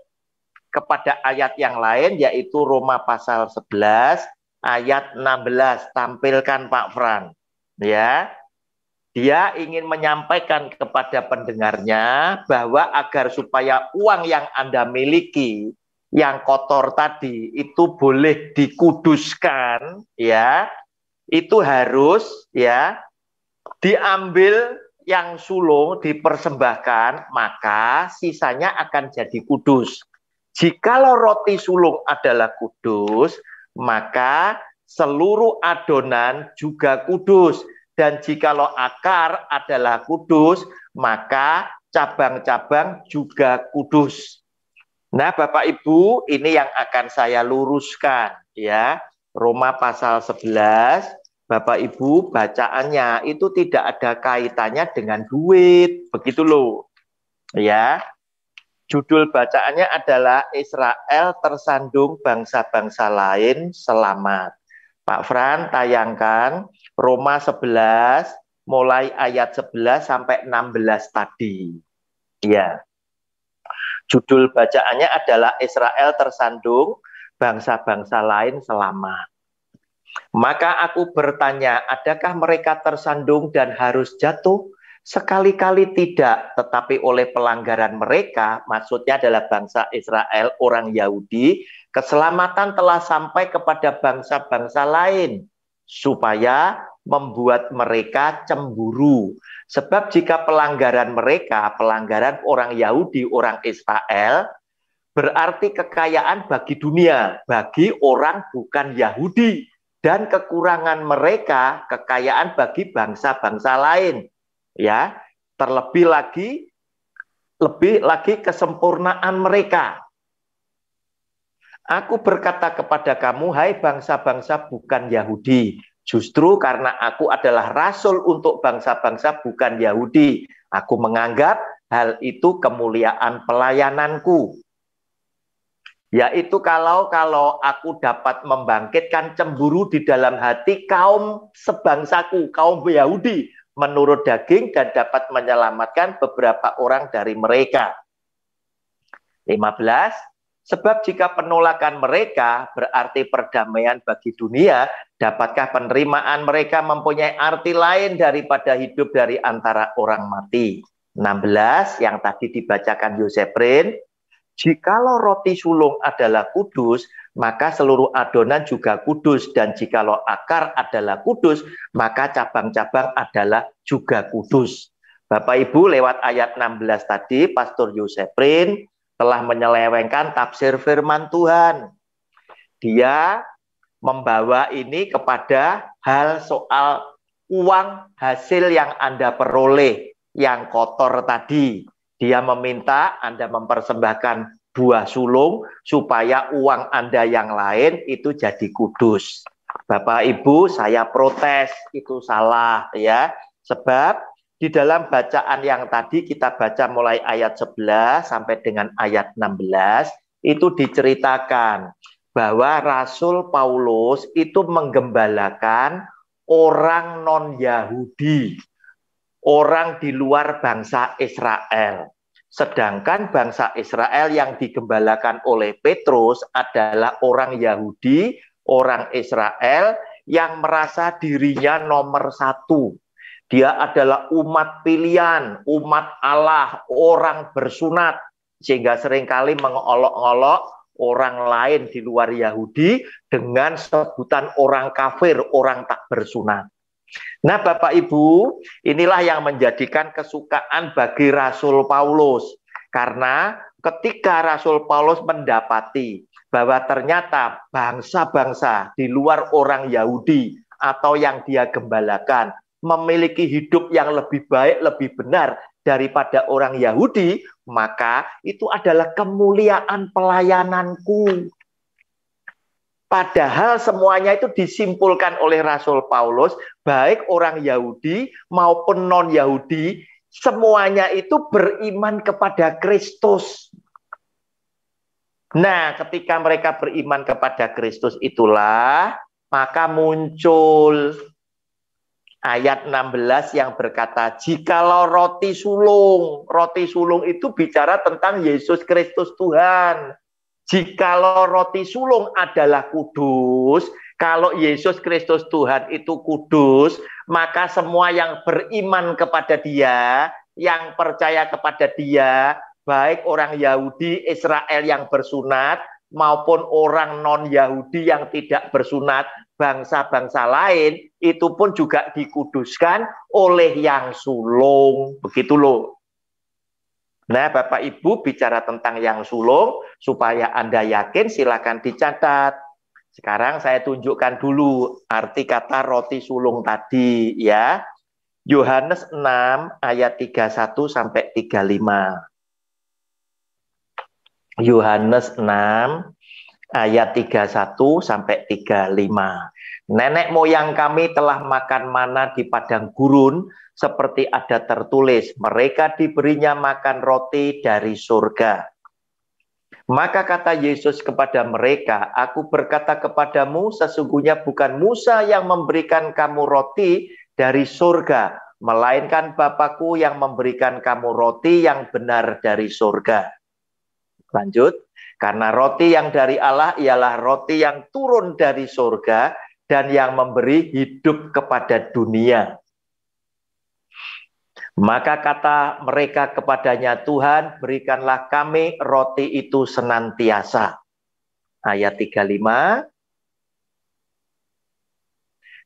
kepada ayat yang lain, yaitu Roma pasal 11, ayat 16. Tampilkan Pak Fran. Ya. Dia ingin menyampaikan kepada pendengarnya bahwa agar supaya uang yang Anda miliki yang kotor tadi itu boleh dikuduskan, ya. Itu harus ya diambil yang sulung dipersembahkan, maka sisanya akan jadi kudus. Jikalau roti sulung adalah kudus, maka seluruh adonan juga kudus. Dan jikalau akar adalah kudus, maka cabang-cabang juga kudus. Nah, Bapak Ibu, ini yang akan saya luruskan ya. Roma pasal 11, Bapak Ibu, bacaannya itu tidak ada kaitannya dengan duit, begitu loh. Ya. Judul bacaannya adalah Israel tersandung bangsa-bangsa lain selamat. Pak Fran tayangkan Roma 11 mulai ayat 11 sampai 16 tadi. Ya. Judul bacaannya adalah Israel tersandung bangsa-bangsa lain selamat. Maka aku bertanya, adakah mereka tersandung dan harus jatuh? Sekali-kali tidak, tetapi oleh pelanggaran mereka, maksudnya adalah bangsa Israel, orang Yahudi, keselamatan telah sampai kepada bangsa-bangsa lain, supaya membuat mereka cemburu. Sebab jika pelanggaran mereka, pelanggaran orang Yahudi, orang Israel, berarti kekayaan bagi dunia, bagi orang bukan Yahudi. Dan kekurangan mereka, kekayaan bagi bangsa-bangsa lain. Ya, terlebih lagi, lebih lagi kesempurnaan mereka. Aku berkata kepada kamu, hai bangsa-bangsa bukan Yahudi, justru karena aku adalah rasul untuk bangsa-bangsa bukan Yahudi, aku menganggap hal itu kemuliaan pelayananku. Yaitu kalau aku dapat membangkitkan cemburu di dalam hati kaum sebangsaku, kaum Yahudi, menurut daging dan dapat menyelamatkan beberapa orang dari mereka. 15. Sebab jika penolakan mereka berarti perdamaian bagi dunia, dapatkah penerimaan mereka mempunyai arti lain daripada hidup dari antara orang mati? 16 yang tadi dibacakan Yosefrin. Jikalau roti sulung adalah kudus, maka seluruh adonan juga kudus. Dan jikalau akar adalah kudus, maka cabang-cabang adalah juga kudus. Bapak Ibu, lewat ayat 16 tadi, Pastor Yosefrin telah menyelewengkan tafsir firman Tuhan. Dia membawa ini kepada hal soal uang hasil yang Anda peroleh, yang kotor tadi. Dia meminta Anda mempersembahkan buah sulung supaya uang Anda yang lain itu jadi kudus. Bapak Ibu, saya protes, itu salah ya. Sebab di dalam bacaan yang tadi kita baca mulai ayat 11 sampai dengan ayat 16, itu diceritakan bahwa Rasul Paulus itu menggembalakan orang non-Yahudi, orang di luar bangsa Israel. Sedangkan bangsa Israel yang digembalakan oleh Petrus adalah orang Yahudi, orang Israel yang merasa dirinya nomor satu. Dia adalah umat pilihan, umat Allah, orang bersunat. Sehingga seringkali mengolok-olok orang lain di luar Yahudi dengan sebutan orang kafir, orang tak bersunat. Nah, Bapak Ibu, inilah yang menjadikan kesukaan bagi Rasul Paulus. Karena ketika Rasul Paulus mendapati bahwa ternyata bangsa-bangsa di luar orang Yahudi atau yang dia gembalakan memiliki hidup yang lebih baik, lebih benar daripada orang Yahudi, maka itu adalah kemuliaan pelayananku. Padahal semuanya itu disimpulkan oleh Rasul Paulus, baik orang Yahudi maupun non-Yahudi, semuanya itu beriman kepada Kristus. Nah, ketika mereka beriman kepada Kristus itulah, maka muncul ayat 16 yang berkata, jikalau roti sulung itu bicara tentang Yesus Kristus Tuhan. Jikalau roti sulung adalah kudus, Kalau Yesus Kristus Tuhan itu kudus, maka semua yang beriman kepada Dia, yang percaya kepada Dia, baik orang Yahudi, Israel yang bersunat, maupun orang non-Yahudi yang tidak bersunat, bangsa-bangsa lain, itu pun juga dikuduskan oleh yang sulung. Begitu loh. Nah, Bapak Ibu bicara tentang yang sulung, supaya Anda yakin silakan dicatat. Sekarang saya tunjukkan dulu arti kata roti sulung tadi ya. Yohanes 6 ayat 31 sampai 35. Yohanes 6 ayat 31 sampai 35. Nenek moyang kami telah makan mana di padang gurun, seperti ada tertulis, mereka diberinya makan roti dari surga. Maka kata Yesus kepada mereka, aku berkata kepadamu, sesungguhnya bukan Musa yang memberikan kamu roti dari surga, melainkan Bapakku yang memberikan kamu roti yang benar dari surga. Lanjut, karena roti yang dari Allah ialah roti yang turun dari surga dan yang memberi hidup kepada dunia. Maka kata mereka kepadanya, Tuhan, berikanlah kami roti itu senantiasa. Ayat 35.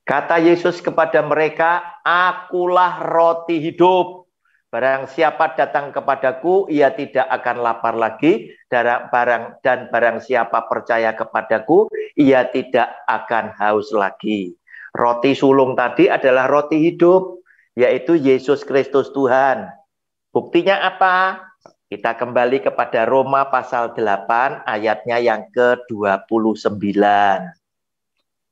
Kata Yesus kepada mereka, akulah roti hidup. Barang siapa datang kepadaku, ia tidak akan lapar lagi. Dan barang siapa percaya kepadaku, ia tidak akan haus lagi. Roti sulung tadi adalah roti hidup, yaitu Yesus Kristus Tuhan. Buktinya apa? Kita kembali kepada Roma pasal 8 ayatnya yang ke-29.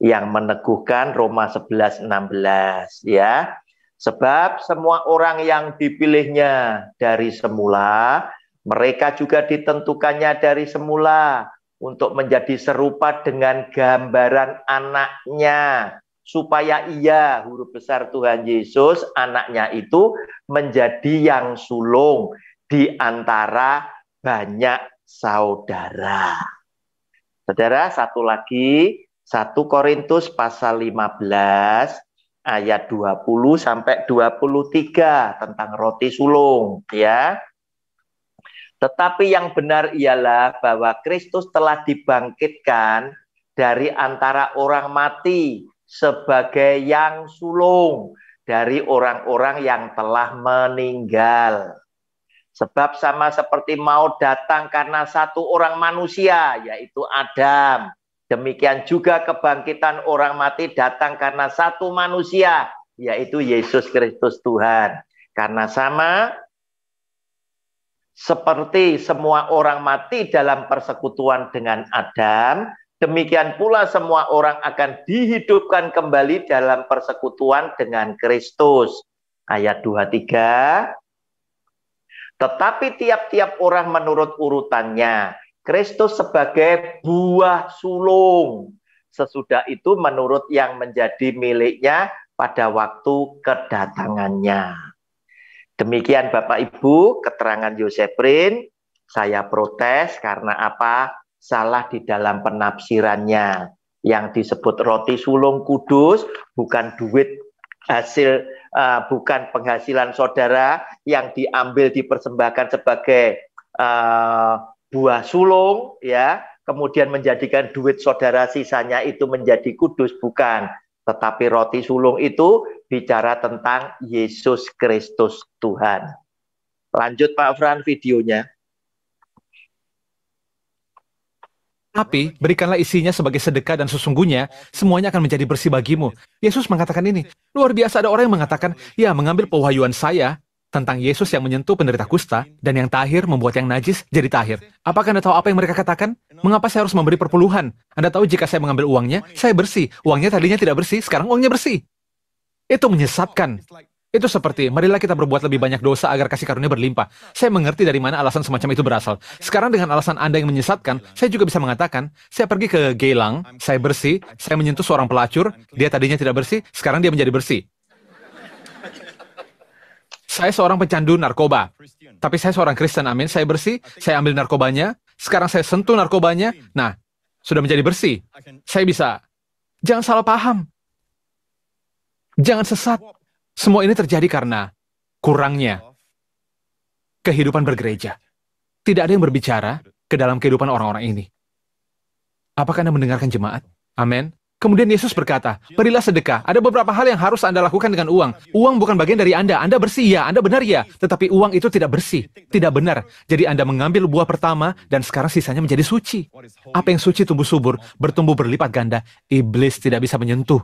Yang meneguhkan Roma 11:16 ya. Sebab semua orang yang dipilihnya dari semula, mereka juga ditentukannya dari semula untuk menjadi serupa dengan gambaran anaknya, supaya ia, huruf besar Tuhan Yesus, anaknya itu menjadi yang sulung di antara banyak saudara. Saudara, satu lagi, 1 Korintus pasal 15 ayat 20 sampai 23 tentang roti sulung ya. Tetapi yang benar ialah bahwa Kristus telah dibangkitkan dari antara orang mati sebagai yang sulung dari orang-orang yang telah meninggal. Sebab sama seperti maut datang karena satu orang manusia, yaitu Adam. Demikian juga kebangkitan orang mati datang karena satu manusia, yaitu Yesus Kristus Tuhan. Karena sama seperti semua orang mati dalam persekutuan dengan Adam, demikian pula semua orang akan dihidupkan kembali dalam persekutuan dengan Kristus. Ayat 23. Tetapi tiap-tiap orang menurut urutannya. Kristus sebagai buah sulung. Sesudah itu menurut yang menjadi miliknya pada waktu kedatangannya. Demikian Bapak Ibu, keterangan Yosefrin. Saya protes karena apa? Salah di dalam penafsirannya. Yang disebut roti sulung kudus bukan duit hasil, bukan penghasilan saudara yang diambil dipersembahkan sebagai buah sulung ya, kemudian menjadikan duit saudara sisanya itu menjadi kudus, bukan. Tetapi roti sulung itu bicara tentang Yesus Kristus Tuhan. Lanjut Pak Fran videonya. Tapi berikanlah isinya sebagai sedekah dan sesungguhnya semuanya akan menjadi bersih bagimu. Yesus mengatakan ini. Luar biasa, ada orang yang mengatakan, ya mengambil pewahyuan saya tentang Yesus yang menyentuh penderita kusta dan yang tahir membuat yang najis jadi tahir. Apakah Anda tahu apa yang mereka katakan? Mengapa saya harus memberi perpuluhan? Anda tahu jika saya mengambil uangnya, saya bersih. Uangnya tadinya tidak bersih, sekarang uangnya bersih. Itu menyesatkan. Itu seperti, marilah kita berbuat lebih banyak dosa agar kasih karunia berlimpah. Saya mengerti dari mana alasan semacam itu berasal. Sekarang dengan alasan Anda yang menyesatkan, saya juga bisa mengatakan, saya pergi ke Geylang, saya bersih, saya menyentuh seorang pelacur, dia tadinya tidak bersih, sekarang dia menjadi bersih. Saya seorang pecandu narkoba, tapi saya seorang Kristen, amin. Saya bersih, saya ambil narkobanya, sekarang saya sentuh narkobanya, nah, sudah menjadi bersih. Saya bisa Jangan salah paham. Jangan sesat. Semua ini terjadi karena kurangnya kehidupan bergereja. Tidak ada yang berbicara ke dalam kehidupan orang-orang ini. Apakah Anda mendengarkan jemaat? Amin. Kemudian Yesus berkata, berilah sedekah. Ada beberapa hal yang harus Anda lakukan dengan uang. Uang bukan bagian dari Anda. Anda bersih ya, Anda benar ya. Tetapi uang itu tidak bersih, tidak benar. Jadi Anda mengambil buah pertama dan sekarang sisanya menjadi suci. Apa yang suci tumbuh subur, bertumbuh berlipat ganda. Iblis tidak bisa menyentuh.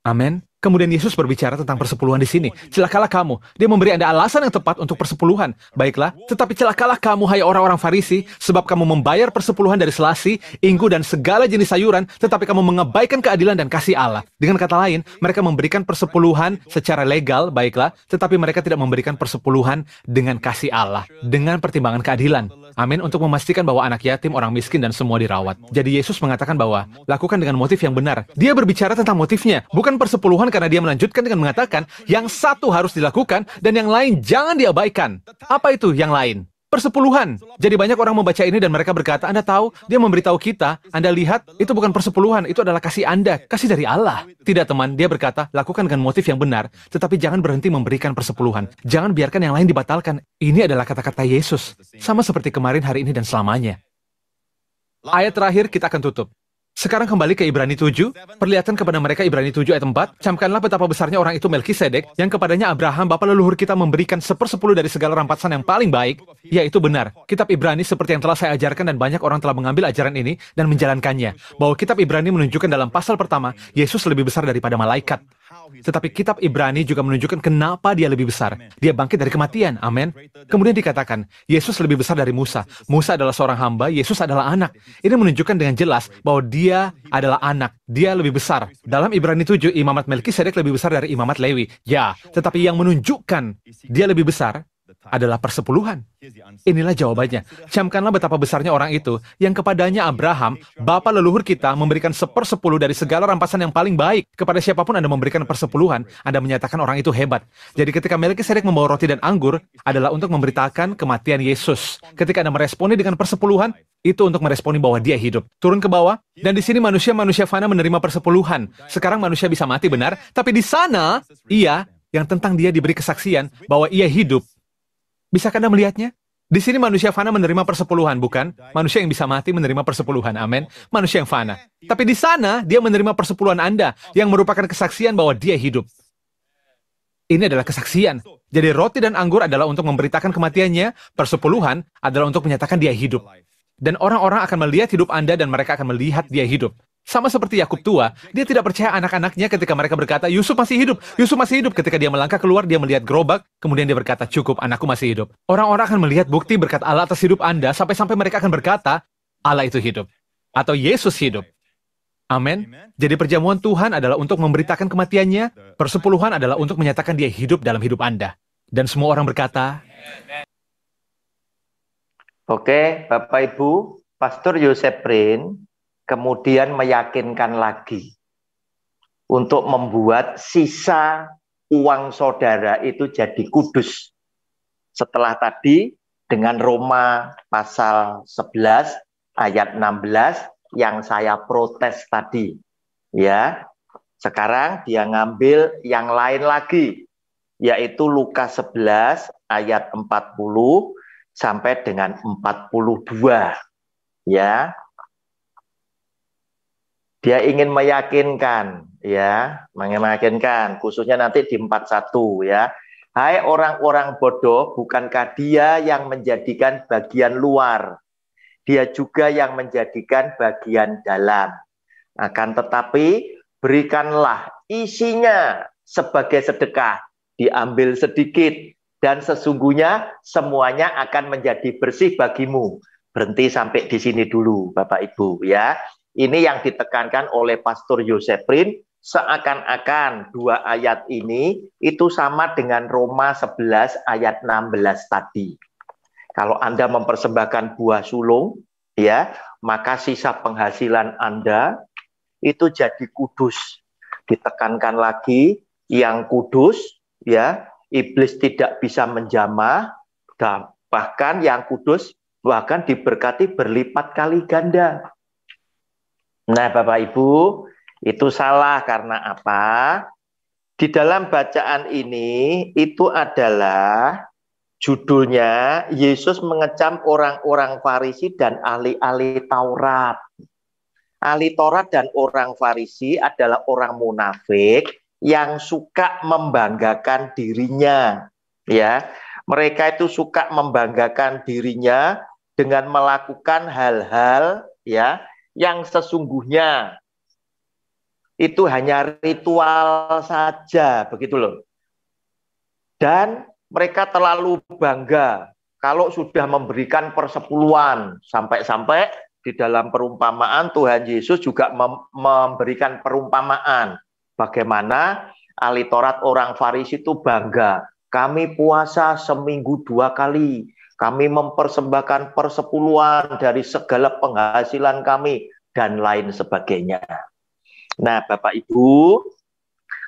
Amin. Kemudian Yesus berbicara tentang persepuluhan di sini. Celakalah kamu. Dia memberi Anda alasan yang tepat untuk persepuluhan. Baiklah, tetapi celakalah kamu, hai orang-orang Farisi, sebab kamu membayar persepuluhan dari selasi, inggu, dan segala jenis sayuran, tetapi kamu mengabaikan keadilan dan kasih Allah. Dengan kata lain, mereka memberikan persepuluhan secara legal, baiklah, tetapi mereka tidak memberikan persepuluhan dengan kasih Allah, dengan pertimbangan keadilan. Amin, untuk memastikan bahwa anak yatim, orang miskin, dan semua dirawat. Jadi Yesus mengatakan bahwa, lakukan dengan motif yang benar. Dia berbicara tentang motifnya, bukan persepuluhan karena dia melanjutkan dengan mengatakan, yang satu harus dilakukan, dan yang lain jangan diabaikan. Apa itu yang lain? Persepuluhan. Jadi banyak orang membaca ini dan mereka berkata, Anda tahu, dia memberitahu kita, Anda lihat, itu bukan persepuluhan, itu adalah kasih Anda, kasih dari Allah. Tidak teman, dia berkata, lakukan dengan motif yang benar, tetapi jangan berhenti memberikan persepuluhan. Jangan biarkan yang lain dibatalkan. Ini adalah kata-kata Yesus. Sama seperti kemarin, hari ini, dan selamanya. Ayat terakhir kita akan tutup. Sekarang kembali ke Ibrani 7, perlihatkan kepada mereka Ibrani 7 ayat 4, camkanlah betapa besarnya orang itu Melkisedek, yang kepadanya Abraham, bapa leluhur kita memberikan 1/10 dari segala rampasan yang paling baik. Ya, itu benar. Kitab Ibrani seperti yang telah saya ajarkan dan banyak orang telah mengambil ajaran ini dan menjalankannya, bahwa kitab Ibrani menunjukkan dalam pasal pertama, Yesus lebih besar daripada malaikat. Tetapi kitab Ibrani juga menunjukkan kenapa dia lebih besar. Dia bangkit dari kematian, amin. Kemudian dikatakan, Yesus lebih besar dari Musa. Musa adalah seorang hamba, Yesus adalah anak. Ini menunjukkan dengan jelas bahwa dia adalah anak. Dia lebih besar. Dalam Ibrani 7, imamat Melkisedek lebih besar dari imamat Lewi. Ya, tetapi yang menunjukkan dia lebih besar adalah persepuluhan. Inilah jawabannya. Camkanlah betapa besarnya orang itu, yang kepadanya Abraham, bapa leluhur kita, memberikan 1/10 dari segala rampasan yang paling baik. Kepada siapapun Anda memberikan persepuluhan, Anda menyatakan orang itu hebat. Jadi ketika Melkisedek membawa roti dan anggur, adalah untuk memberitakan kematian Yesus. Ketika Anda meresponi dengan persepuluhan, itu untuk meresponi bahwa dia hidup. Turun ke bawah, dan di sini manusia fana menerima persepuluhan. Sekarang manusia bisa mati, benar? Tapi di sana, ia, yang tentang dia diberi kesaksian bahwa ia hidup. Bisakah Anda melihatnya? Di sini manusia fana menerima persepuluhan, bukan? Manusia yang bisa mati menerima persepuluhan, amin. Manusia yang fana. Tapi di sana, dia menerima persepuluhan Anda, yang merupakan kesaksian bahwa dia hidup. Ini adalah kesaksian. Jadi roti dan anggur adalah untuk memberitakan kematiannya, persepuluhan adalah untuk menyatakan dia hidup. Dan orang-orang akan melihat hidup Anda dan mereka akan melihat dia hidup. Sama seperti Yakub tua, dia tidak percaya anak-anaknya ketika mereka berkata, Yusuf masih hidup, Yusuf masih hidup. Ketika dia melangkah keluar, dia melihat gerobak, kemudian dia berkata, cukup, anakku masih hidup. Orang-orang akan melihat bukti berkat Allah atas hidup Anda, sampai-sampai mereka akan berkata, Allah itu hidup. Atau Yesus hidup. Amin. Jadi perjamuan Tuhan adalah untuk memberitakan kematiannya, persepuluhan adalah untuk menyatakan dia hidup dalam hidup Anda. Dan semua orang berkata, Oke, Bapak Ibu, Pastor Yosef Prin kemudian meyakinkan lagi untuk membuat sisa uang saudara itu jadi kudus. Setelah tadi dengan Roma pasal 11 ayat 16 yang saya protes tadi. Ya. Sekarang dia ngambil yang lain lagi, yaitu Lukas 11 ayat 40 sampai dengan 42. Ya. Dia ingin meyakinkan, ya, meyakinkan, khususnya nanti di 41, ya. Hai orang-orang bodoh, bukankah dia yang menjadikan bagian luar? Dia juga yang menjadikan bagian dalam. Akan tetapi, berikanlah isinya sebagai sedekah, diambil sedikit, dan sesungguhnya semuanya akan menjadi bersih bagimu. Berhenti sampai di sini dulu, Bapak Ibu, ya. Ini yang ditekankan oleh Pastor Yosef Prin, seakan-akan dua ayat ini itu sama dengan Roma 11 ayat 16 tadi. Kalau Anda mempersembahkan buah sulung, ya, maka sisa penghasilan Anda itu jadi kudus. Ditekankan lagi yang kudus, ya, iblis tidak bisa menjamah, dan bahkan yang kudus bahkan diberkati berlipat kali ganda. Nah, Bapak Ibu, itu salah karena apa? Di dalam bacaan ini itu adalah judulnya Yesus mengecam orang-orang Farisi dan ahli-ahli Taurat. Ahli Taurat dan orang Farisi adalah orang munafik yang suka membanggakan dirinya. Ya, mereka itu suka membanggakan dirinya dengan melakukan hal-hal ya yang sesungguhnya itu hanya ritual saja, begitu loh. Dan mereka terlalu bangga kalau sudah memberikan persepuluhan, sampai-sampai di dalam perumpamaan Tuhan Yesus juga memberikan perumpamaan bagaimana ahli Taurat orang Farisi itu bangga. Kami puasa seminggu 2 kali, kami mempersembahkan persepuluhan dari segala penghasilan kami, dan lain sebagainya. Nah, Bapak Ibu,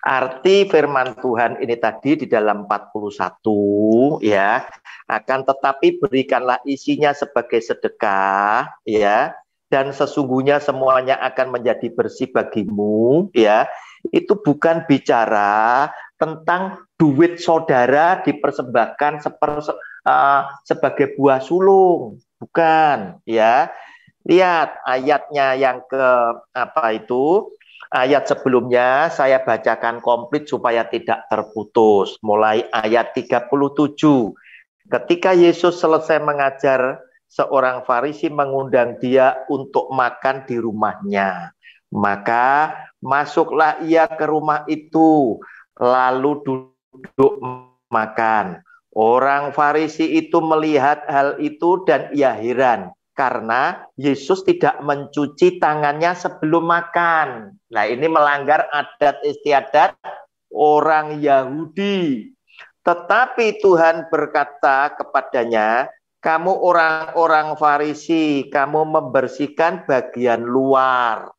arti firman Tuhan ini tadi di dalam 41 ya, akan tetapi berikanlah isinya sebagai sedekah ya, dan sesungguhnya semuanya akan menjadi bersih bagimu ya. Itu bukan bicara tentang duit saudara dipersembahkan sebagai buah sulung, bukan ya. Lihat ayatnya yang ke ayat sebelumnya saya bacakan komplit supaya tidak terputus. Mulai ayat 37. Ketika Yesus selesai mengajar, seorang Farisi mengundang dia untuk makan di rumahnya. Maka masuklah ia ke rumah itu, lalu duduk makan. Orang Farisi itu melihat hal itu dan ia heran, karena Yesus tidak mencuci tangannya sebelum makan. Nah, ini melanggar adat istiadat orang Yahudi. Tetapi Tuhan berkata kepadanya, kamu orang-orang Farisi, kamu membersihkan bagian luar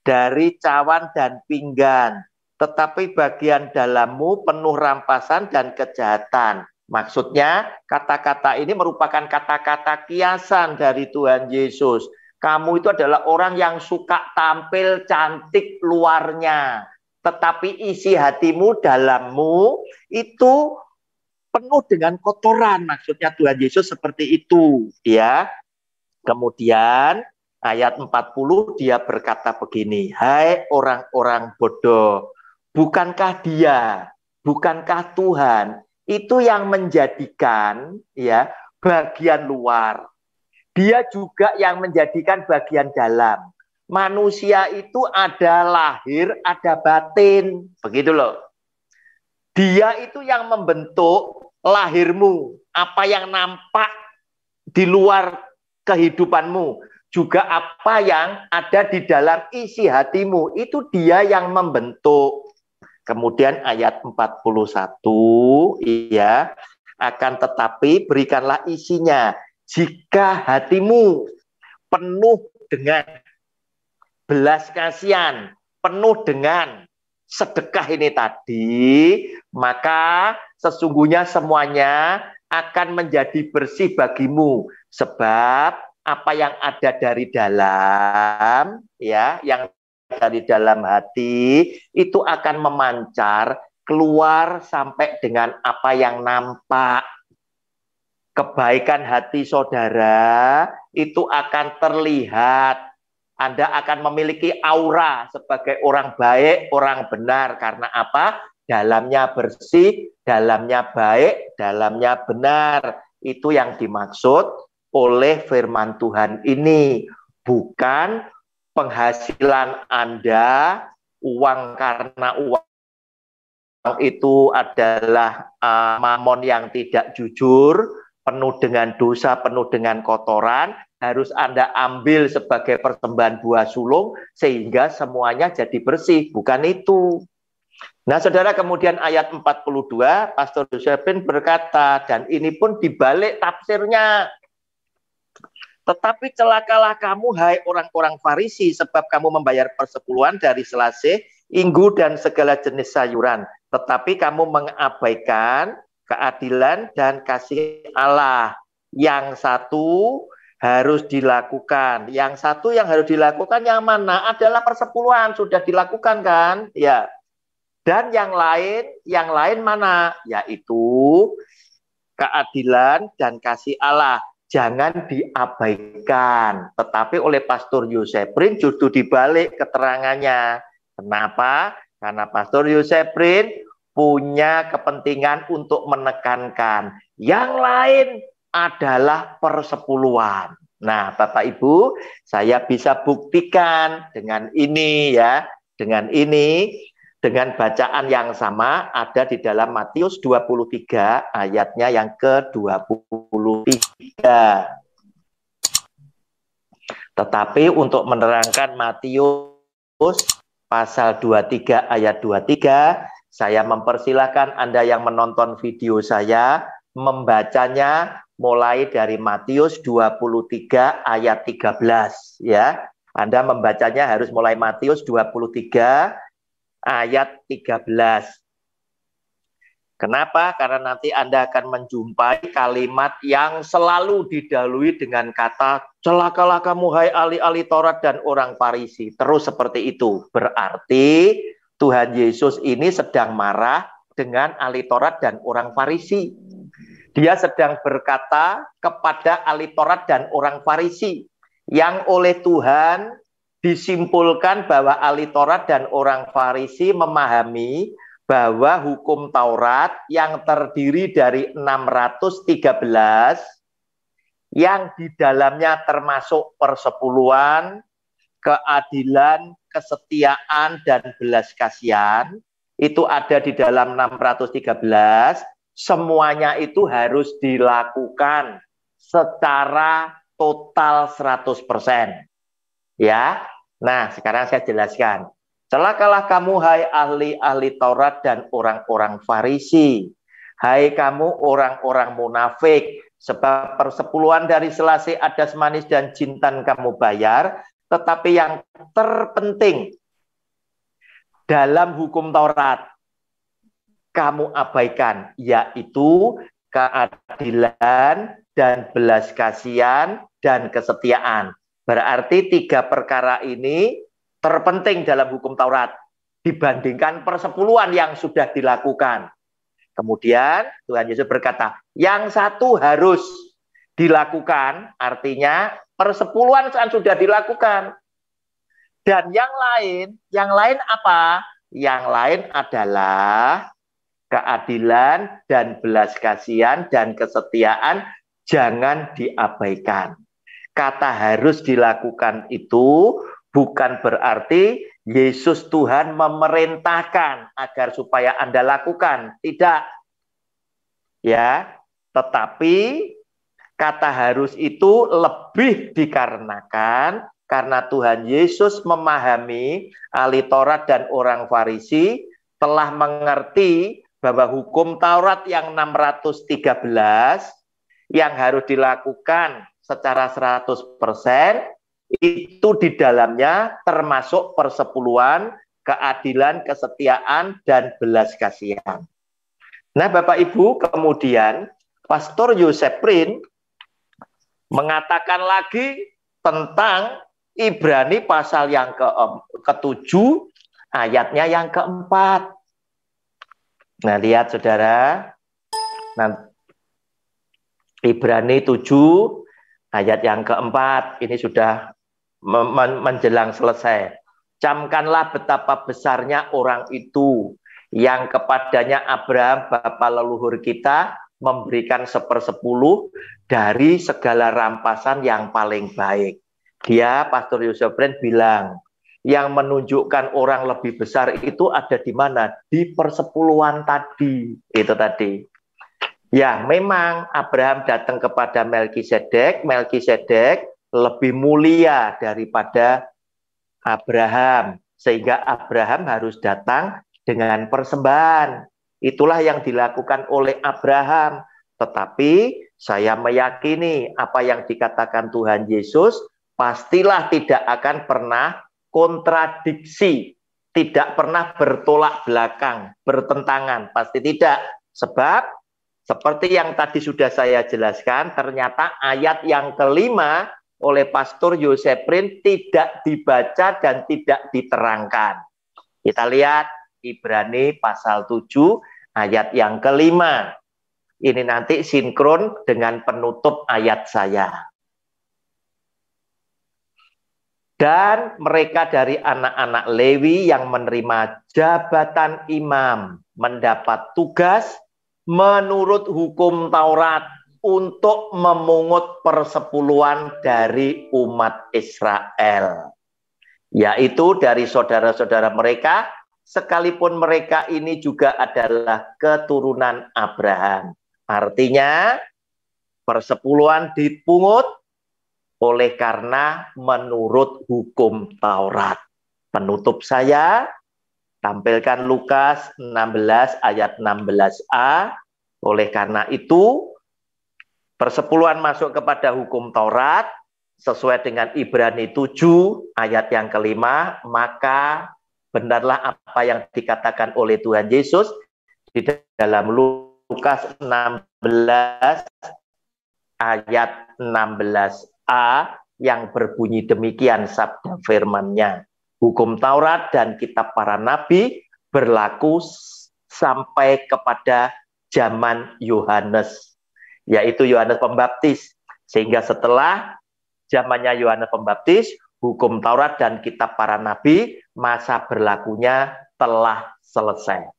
dari cawan dan pinggan, tetapi bagian dalammu penuh rampasan dan kejahatan. Maksudnya kata-kata ini merupakan kata-kata kiasan dari Tuhan Yesus. Kamu itu adalah orang yang suka tampil cantik luarnya, tetapi isi hatimu, dalammu itu penuh dengan kotoran. Maksudnya Tuhan Yesus seperti itu ya. Kemudian ayat 40 dia berkata begini, hai orang-orang bodoh, bukankah Tuhan itu yang menjadikan ya bagian luar. Dia juga yang menjadikan bagian dalam. Manusia itu ada lahir, ada batin. Begitu loh. Dia itu yang membentuk lahirmu. Apa yang nampak di luar kehidupanmu. Juga apa yang ada di dalam isi hatimu. Itu dia yang membentuk. Kemudian ayat 41 ya, akan tetapi berikanlah isinya jika hatimu penuh dengan belas kasihan, penuh dengan sedekah ini tadi, maka sesungguhnya semuanya akan menjadi bersih bagimu, sebab apa yang ada dari dalam ya, yang dari dalam hati itu akan memancar keluar sampai dengan apa yang nampak. Kebaikan hati saudara itu akan terlihat. Anda akan memiliki aura sebagai orang baik, orang benar. Karena apa? Dalamnya bersih, dalamnya baik, dalamnya benar. Itu yang dimaksud oleh firman Tuhan ini. Bukan penghasilan Anda, uang, karena uang itu adalah mamon yang tidak jujur, penuh dengan dosa, penuh dengan kotoran, harus Anda ambil sebagai persembahan buah sulung, sehingga semuanya jadi bersih. Bukan itu. Nah, saudara, kemudian ayat 42, Pastor Josephine berkata, dan ini pun dibalik tafsirnya. Tetapi celakalah kamu, hai orang-orang Farisi, sebab kamu membayar persepuluhan dari selasih, inggu, dan segala jenis sayuran. Tetapi kamu mengabaikan keadilan dan kasih Allah. Yang satu harus dilakukan. Yang satu yang harus dilakukan yang mana? Adalah persepuluhan, sudah dilakukan kan? Ya. Dan yang lain mana? Yaitu keadilan dan kasih Allah. Jangan diabaikan. Tetapi oleh Pastor Yuseprin justru dibalik keterangannya. Kenapa? Karena Pastor Yuseprin punya kepentingan untuk menekankan. Yang lain adalah persepuluhan. Nah, Bapak Ibu, saya bisa buktikan dengan ini ya, dengan bacaan yang sama ada di dalam Matius 23 ayatnya yang ke-23. Tetapi untuk menerangkan Matius pasal 23 ayat 23, saya mempersilahkan Anda yang menonton video saya membacanya mulai dari Matius 23 ayat 13 ya. Anda membacanya harus mulai Matius 23 ayat 13. Kenapa? Karena nanti Anda akan menjumpai kalimat yang selalu didahului dengan kata celakalah kamu hai ahli-ahli Taurat dan orang Farisi. Terus seperti itu. Berarti Tuhan Yesus ini sedang marah dengan ahli Taurat dan orang Farisi. Dia sedang berkata kepada ahli Taurat dan orang Farisi yang oleh Tuhan disimpulkan bahwa ahli Taurat dan orang Farisi memahami bahwa hukum Taurat yang terdiri dari 613 yang di dalamnya termasuk persepuluhan, keadilan, kesetiaan, dan belas kasihan itu ada di dalam 613. Semuanya itu harus dilakukan secara total 100%. Ya. Nah, sekarang saya jelaskan. Celakalah kamu hai ahli-ahli Taurat dan orang-orang Farisi. Hai kamu orang-orang munafik, sebab persepuluhan dari selasih adas manis dan jintan kamu bayar, tetapi yang terpenting dalam hukum Taurat kamu abaikan, yaitu keadilan dan belas kasihan dan kesetiaan. Berarti 3 perkara ini terpenting dalam hukum Taurat dibandingkan persepuluhan yang sudah dilakukan. Kemudian Tuhan Yesus berkata, yang satu harus dilakukan, artinya persepuluhan sudah dilakukan. Dan yang lain apa? Yang lain adalah keadilan dan belas kasihan dan kesetiaan jangan diabaikan. Kata harus dilakukan itu bukan berarti Yesus Tuhan memerintahkan agar supaya Anda lakukan. Tidak. Ya, tetapi kata harus itu lebih dikarenakan karena Tuhan Yesus memahami ahli Taurat dan orang Farisi telah mengerti bahwa hukum Taurat yang 613 yang harus dilakukan secara 100% itu di dalamnya termasuk persepuluhan, keadilan, kesetiaan, dan belas kasihan. Nah, Bapak Ibu, kemudian Pastor Yuseprin mengatakan lagi tentang Ibrani pasal yang ke-7 ayatnya yang ke-4. Nah, lihat saudara. Nah, Ibrani 7 ayat yang ke-4 ini sudah menjelang selesai. Camkanlah betapa besarnya orang itu yang kepadanya Abraham bapa leluhur kita memberikan 1/10 dari segala rampasan yang paling baik. Dia, Pastor Yuseprin bilang, yang menunjukkan orang lebih besar itu ada di mana? Di persepuluhan tadi. Itu tadi. Ya, memang Abraham datang kepada Melkisedek. Melkisedek lebih mulia daripada Abraham. Sehingga Abraham harus datang dengan persembahan. Itulah yang dilakukan oleh Abraham. Tetapi saya meyakini apa yang dikatakan Tuhan Yesus pastilah tidak akan pernah kontradiksi, tidak pernah bertolak belakang, bertentangan, pasti tidak. Sebab Seperti yang tadi sudah saya jelaskan, ternyata ayat yang kelima oleh Pastor Yoseprin tidak dibaca dan tidak diterangkan. Kita lihat Ibrani pasal 7 ayat yang kelima. Ini nanti sinkron dengan penutup ayat saya. Dan mereka dari anak-anak Lewi yang menerima jabatan imam mendapat tugas menurut hukum Taurat untuk memungut persepuluhan dari umat Israel, yaitu dari saudara-saudara mereka, sekalipun mereka ini juga adalah keturunan Abraham. Artinya persepuluhan dipungut oleh karena menurut hukum Taurat. Penutup saya, tampilkan Lukas 16 ayat 16a. Oleh karena itu, persepuluhan masuk kepada hukum Taurat sesuai dengan Ibrani 7 ayat yang kelima, maka benarlah apa yang dikatakan oleh Tuhan Yesus di dalam Lukas 16 ayat 16a yang berbunyi demikian sabda firman-Nya. Hukum Taurat dan kitab para nabi berlaku sampai kepada zaman Yohanes, yaitu Yohanes Pembaptis. Sehingga setelah zamannya Yohanes Pembaptis, hukum Taurat dan kitab para nabi, masa berlakunya telah selesai.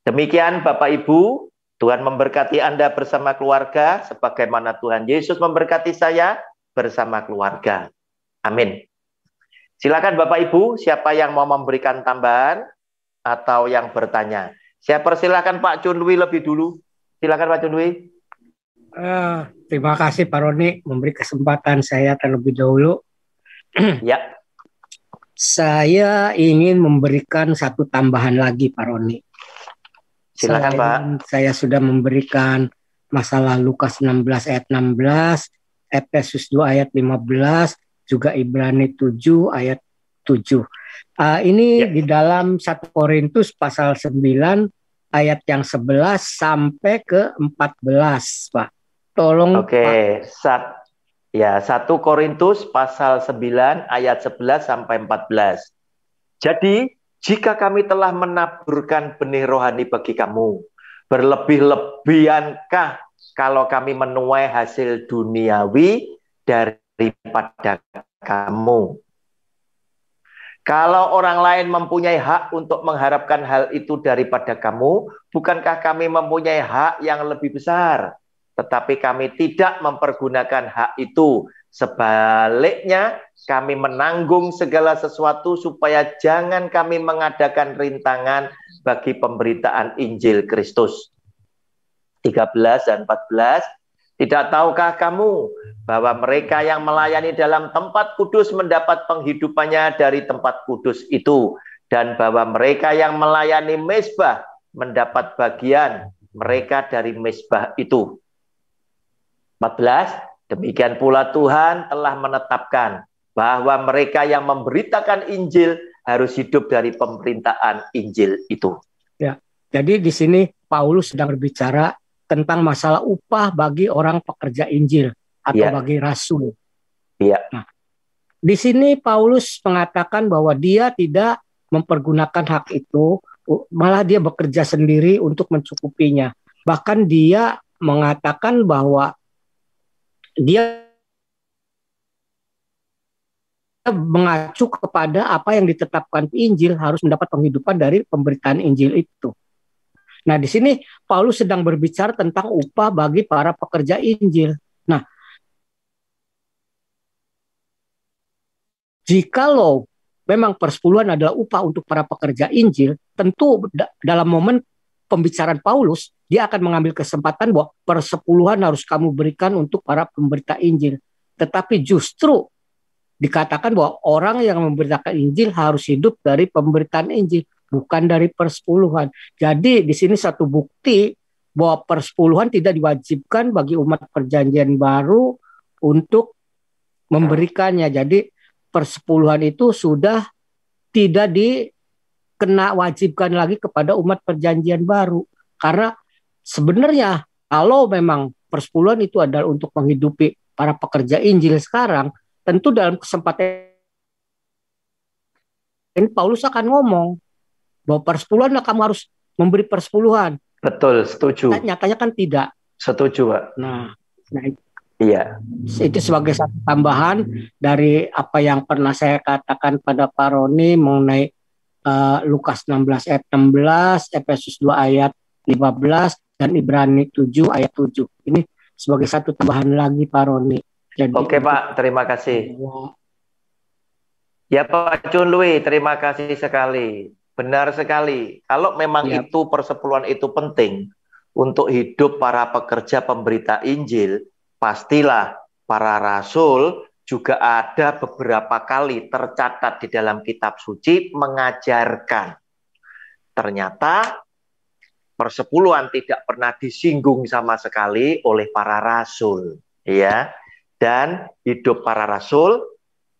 Demikian Bapak Ibu, Tuhan memberkati Anda bersama keluarga, sebagaimana Tuhan Yesus memberkati saya bersama keluarga. Amin. Silakan Bapak Ibu, siapa yang mau memberikan tambahan atau yang bertanya. Saya persilakan Pak Cunwi lebih dulu. Silakan Pak Cunwi. Terima kasih Pak Roni memberi kesempatan saya terlebih dahulu. Ya. Saya ingin memberikan satu tambahan lagi Pak Roni. Silakan Pak. Saya sudah memberikan masalah Lukas 16 ayat 16, Efesus 2 ayat 15, juga Ibrani 7 ayat 7. Ini di dalam 1 Korintus pasal 9 ayat yang 11 sampai ke 14, Pak. Tolong Oke, Pak. 1 Korintus pasal 9 ayat 11 sampai 14. Jadi, jika kami telah menaburkan benih rohani bagi kamu, berlebih-lebihankah kalau kami menuai hasil duniawi daripada kamu? Kalau orang lain mempunyai hak untuk mengharapkan hal itu daripada kamu, bukankah kami mempunyai hak yang lebih besar? Tetapi kami tidak mempergunakan hak itu. Sebaliknya, kami menanggung segala sesuatu supaya jangan kami mengadakan rintangan bagi pemberitaan Injil Kristus. 13 dan 14. Tidak tahukah kamu bahwa mereka yang melayani dalam tempat kudus mendapat penghidupannya dari tempat kudus itu, dan bahwa mereka yang melayani mezbah mendapat bagian mereka dari mezbah itu. 14. Demikian pula Tuhan telah menetapkan bahwa mereka yang memberitakan Injil harus hidup dari pemberitaan Injil itu. Ya, jadi di sini Paulus sedang berbicara tentang masalah upah bagi orang pekerja Injil atau bagi rasul. Iya. Nah, di sini Paulus mengatakan bahwa dia tidak mempergunakan hak itu, malah dia bekerja sendiri untuk mencukupinya. Bahkan dia mengatakan bahwa dia mengacu kepada apa yang ditetapkan Injil harus mendapat penghidupan dari pemberitaan Injil itu. Nah, di sini Paulus sedang berbicara tentang upah bagi para pekerja Injil. Nah, jikalau memang persepuluhan adalah upah untuk para pekerja Injil, tentu dalam momen pembicaraan Paulus, dia akan mengambil kesempatan bahwa persepuluhan harus kamu berikan untuk para pemberita Injil. Tetapi justru dikatakan bahwa orang yang memberitakan Injil harus hidup dari pemberitaan Injil, bukan dari persepuluhan. Jadi di sini satu bukti bahwa persepuluhan tidak diwajibkan bagi umat perjanjian baru untuk memberikannya. Jadi persepuluhan itu sudah tidak dikena wajibkan lagi kepada umat perjanjian baru. Karena sebenarnya Kalau memang persepuluhan itu adalah untuk menghidupi para pekerja Injil sekarang, tentu dalam kesempatan ini Paulus akan ngomong bahwa persepuluhan kamu harus memberi persepuluhan. Betul, setuju. Nyatanya kan tidak. Setuju, Pak. Nah Iya. itu sebagai satu tambahan dari apa yang pernah saya katakan pada Pak Roni mengenai Lukas 16 ayat 16, Efesus 2 ayat 15, dan Ibrani 7 ayat 7. Ini sebagai satu tambahan lagi Pak Roni. Jadi, oke Pak, terima kasih. Ya Pak Chun Lui, terima kasih sekali. Benar sekali. Kalau memang itu persepuluhan itu penting untuk hidup para pekerja pemberita Injil, pastilah para rasul juga ada beberapa kali tercatat di dalam kitab suci mengajarkan. Ternyata persepuluhan tidak pernah disinggung sama sekali oleh para rasul, ya. Dan hidup para rasul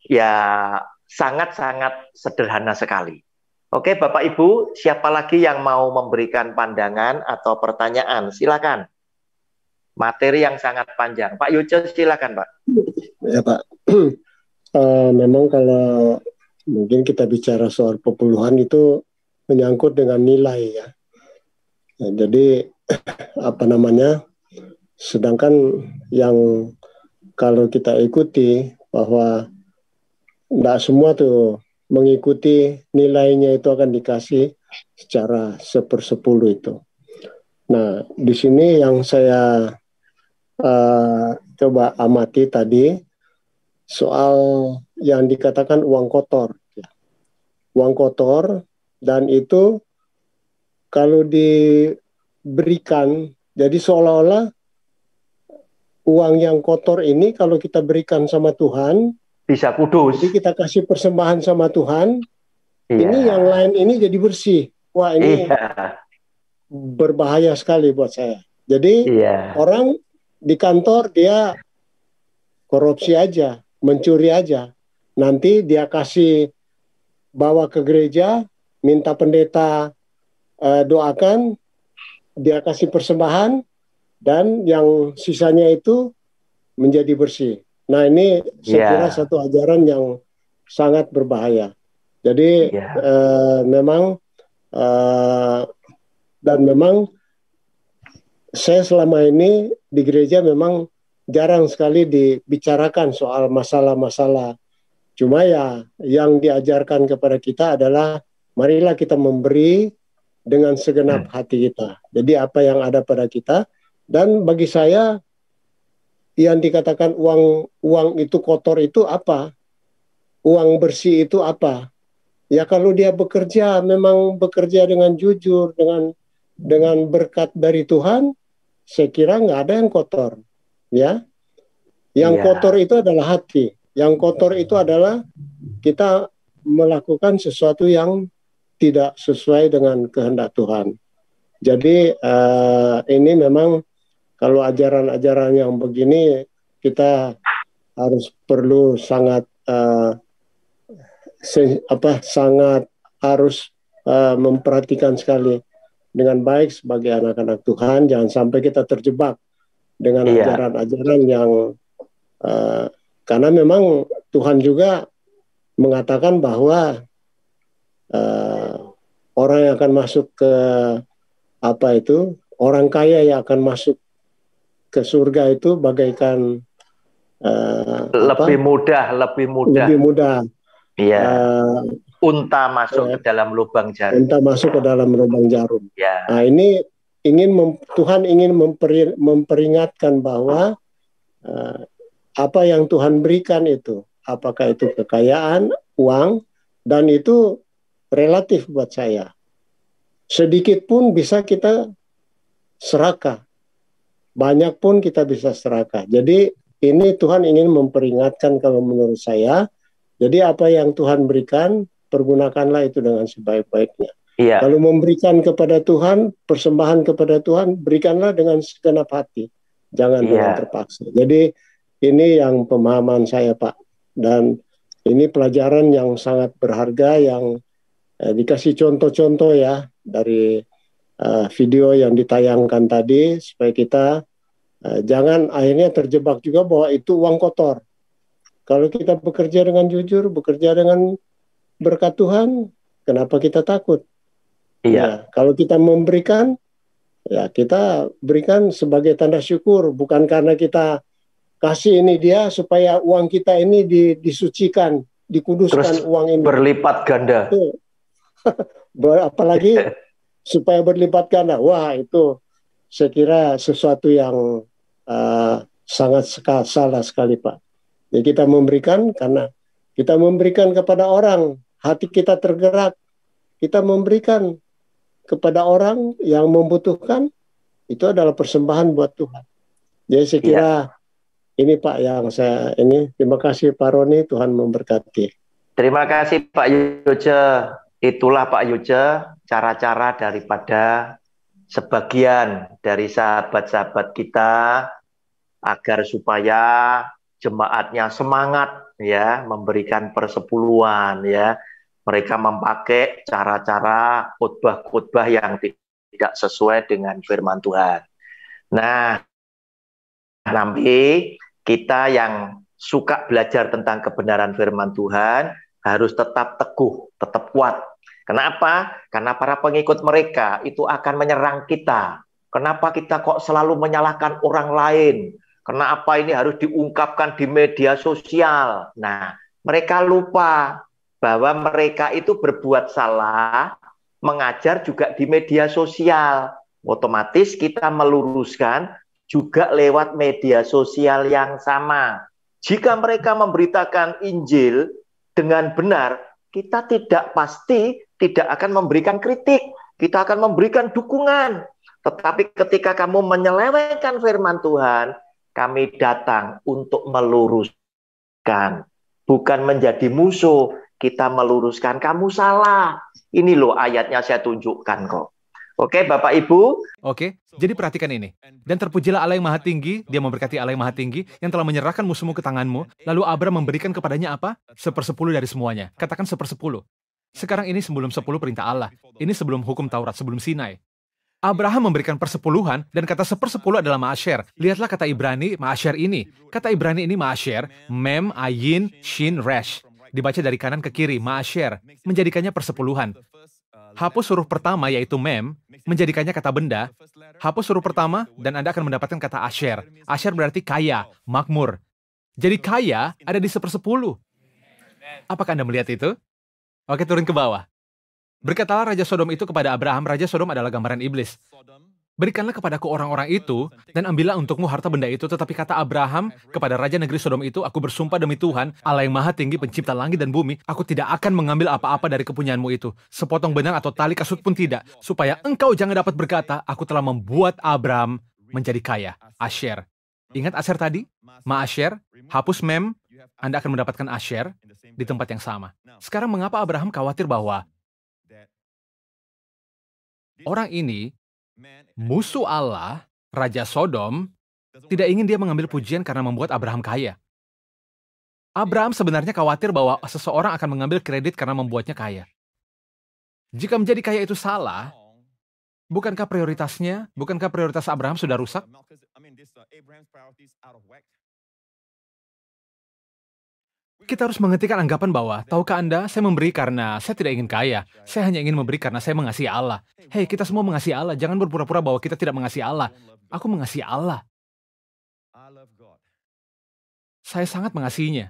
ya sangat-sangat sederhana sekali. Oke, Bapak Ibu, siapa lagi yang mau memberikan pandangan atau pertanyaan? Silakan. Materi yang sangat panjang. Pak Yuce, silakan, Pak. Ya, Pak. Memang kalau mungkin kita bicara soal persepuluhan itu menyangkut dengan nilai ya. Jadi apa namanya? Sedangkan yang kalau kita ikuti bahwa tidak semua tuh mengikuti nilainya itu akan dikasih secara 1/10 itu. Nah, di sini yang saya coba amati tadi soal yang dikatakan uang kotor. Uang kotor, dan itu kalau diberikan, jadi seolah-olah uang yang kotor ini kalau kita berikan sama Tuhan, bisa kudus. Jadi kita kasih persembahan sama Tuhan, ini yang lain ini jadi bersih. Wah, ini berbahaya sekali buat saya. Jadi orang di kantor dia korupsi aja, mencuri aja. Nanti dia kasih bawa ke gereja, minta pendeta doakan, dia kasih persembahan, dan yang sisanya itu menjadi bersih. Nah, ini saya kira satu ajaran yang sangat berbahaya. Jadi memang dan memang saya selama ini di gereja memang jarang sekali dibicarakan soal masalah-masalah. Cuma ya yang diajarkan kepada kita adalah marilah kita memberi dengan segenap hati kita. Jadi apa yang ada pada kita, dan bagi saya yang dikatakan uang itu kotor itu apa? Uang bersih itu apa? Ya kalau dia bekerja, memang bekerja dengan jujur, dengan berkat dari Tuhan, saya kira nggak ada yang kotor. Ya, yang kotor itu adalah hati. Yang kotor itu adalah kita melakukan sesuatu yang tidak sesuai dengan kehendak Tuhan. Jadi ini memang kalau ajaran-ajaran yang begini kita harus perlu sangat sangat harus memperhatikan sekali dengan baik sebagai anak-anak Tuhan. Jangan sampai kita terjebak dengan ajaran-ajaran yang karena memang Tuhan juga mengatakan bahwa orang yang akan masuk ke orang kaya yang akan masuk ke surga itu bagaikan lebih mudah. Iya. Unta masuk ke dalam lubang jarum. Unta masuk ke dalam lubang jarum. Ya. Nah, ini Tuhan ingin memperingatkan bahwa apa yang Tuhan berikan itu, apakah itu kekayaan, uang, dan itu relatif buat saya. Sedikit pun bisa kita serakah. Banyak pun kita bisa serakah. Jadi ini Tuhan ingin memperingatkan kalau menurut saya. Jadi apa yang Tuhan berikan, pergunakanlah itu dengan sebaik-baiknya. Iya. Kalau memberikan kepada Tuhan, persembahan kepada Tuhan, berikanlah dengan segenap hati. Jangan dengan terpaksa. Jadi ini yang pemahaman saya, Pak. Dan ini pelajaran yang sangat berharga yang dikasih contoh-contoh ya dari video yang ditayangkan tadi, supaya kita jangan akhirnya terjebak juga bahwa itu uang kotor. Kalau kita bekerja dengan jujur, bekerja dengan berkat Tuhan, kenapa kita takut? Iya. Ya, kalau kita memberikan, ya kita berikan sebagai tanda syukur, bukan karena kita kasih ini dia supaya uang kita ini disucikan, dikuduskan. Terus uang ini berlipat ganda. Apalagi supaya berlipat ganda. Wah, itu saya kira sesuatu yang sangat salah sekali, Pak. Ya, kita memberikan karena kita memberikan kepada orang, hati kita tergerak, kita memberikan kepada orang yang membutuhkan, itu adalah persembahan buat Tuhan. Jadi saya kira ini Pak yang saya ini. Terima kasih Pak Roni, Tuhan memberkati. Terima kasih Pak Yoce. Itulah Pak Yoce cara-cara daripada sebagian dari sahabat-sahabat kita agar supaya jemaatnya semangat ya memberikan persepuluhan ya. Mereka memakai cara-cara khotbah-khotbah yang tidak sesuai dengan firman Tuhan. Nah, nanti kita yang suka belajar tentang kebenaran firman Tuhan harus tetap teguh, tetap kuat. Kenapa? Karena para pengikut mereka itu akan menyerang kita. Kenapa kita kok selalu menyalahkan orang lain? Kenapa ini harus diungkapkan di media sosial? Nah, mereka lupa bahwa mereka itu berbuat salah, mengajar juga di media sosial. Otomatis kita meluruskan juga lewat media sosial yang sama. Jika mereka memberitakan Injil dengan benar, kita tidak akan memberikan kritik, kita akan memberikan dukungan. Tetapi ketika kamu menyelewengkan firman Tuhan, kami datang untuk meluruskan, bukan menjadi musuh. Kita meluruskan, kamu salah. Ini loh ayatnya saya tunjukkan kok. Oke, Bapak Ibu. Oke, jadi perhatikan ini. Dan terpujilah Allah yang Maha Tinggi, Dia memberkati Allah yang Maha Tinggi, yang telah menyerahkan musuhmu ke tanganmu. Lalu Abram memberikan kepadanya apa? 1/10 dari semuanya. Katakan 1/10. Sekarang ini sebelum 10 perintah Allah. Ini sebelum hukum Taurat, sebelum Sinai. Abraham memberikan persepuluhan, dan kata 1/10 adalah ma'asyer. Lihatlah kata Ibrani, ma'asyer ini. Kata Ibrani ini ma'asyer, mem, ayin, shin, resh. Dibaca dari kanan ke kiri, ma'asyer, menjadikannya persepuluhan. Hapus huruf pertama, yaitu mem, menjadikannya kata benda. Hapus huruf pertama, dan Anda akan mendapatkan kata asher. Asher berarti kaya, makmur. Jadi kaya ada di 1/10. Apakah Anda melihat itu? Oke, turun ke bawah. Berkatalah Raja Sodom itu kepada Abraham, Raja Sodom adalah gambaran iblis. Berikanlah kepadaku orang-orang itu, dan ambillah untukmu harta benda itu. Tetapi kata Abraham kepada Raja Negeri Sodom itu, aku bersumpah demi Tuhan, Allah yang Maha Tinggi, pencipta langit dan bumi, aku tidak akan mengambil apa-apa dari kepunyaanmu itu. Sepotong benang atau tali kasut pun tidak, supaya engkau jangan dapat berkata, aku telah membuat Abraham menjadi kaya. Asher. Ingat Asher tadi? Ma'asyer, hapus mem, Anda akan mendapatkan Asher di tempat yang sama. Sekarang mengapa Abraham khawatir bahwa orang ini, musuh Allah, Raja Sodom, tidak ingin dia mengambil pujian karena membuat Abraham kaya. Abraham sebenarnya khawatir bahwa seseorang akan mengambil kredit karena membuatnya kaya. Jika menjadi kaya itu salah, bukankah prioritas Abraham sudah rusak? Kita harus menghentikan anggapan bahwa, tahukah Anda, saya memberi karena saya tidak ingin kaya. Saya hanya ingin memberi karena saya mengasihi Allah. Hei, kita semua mengasihi Allah. Jangan berpura-pura bahwa kita tidak mengasihi Allah. Aku mengasihi Allah. Saya sangat mengasihinya.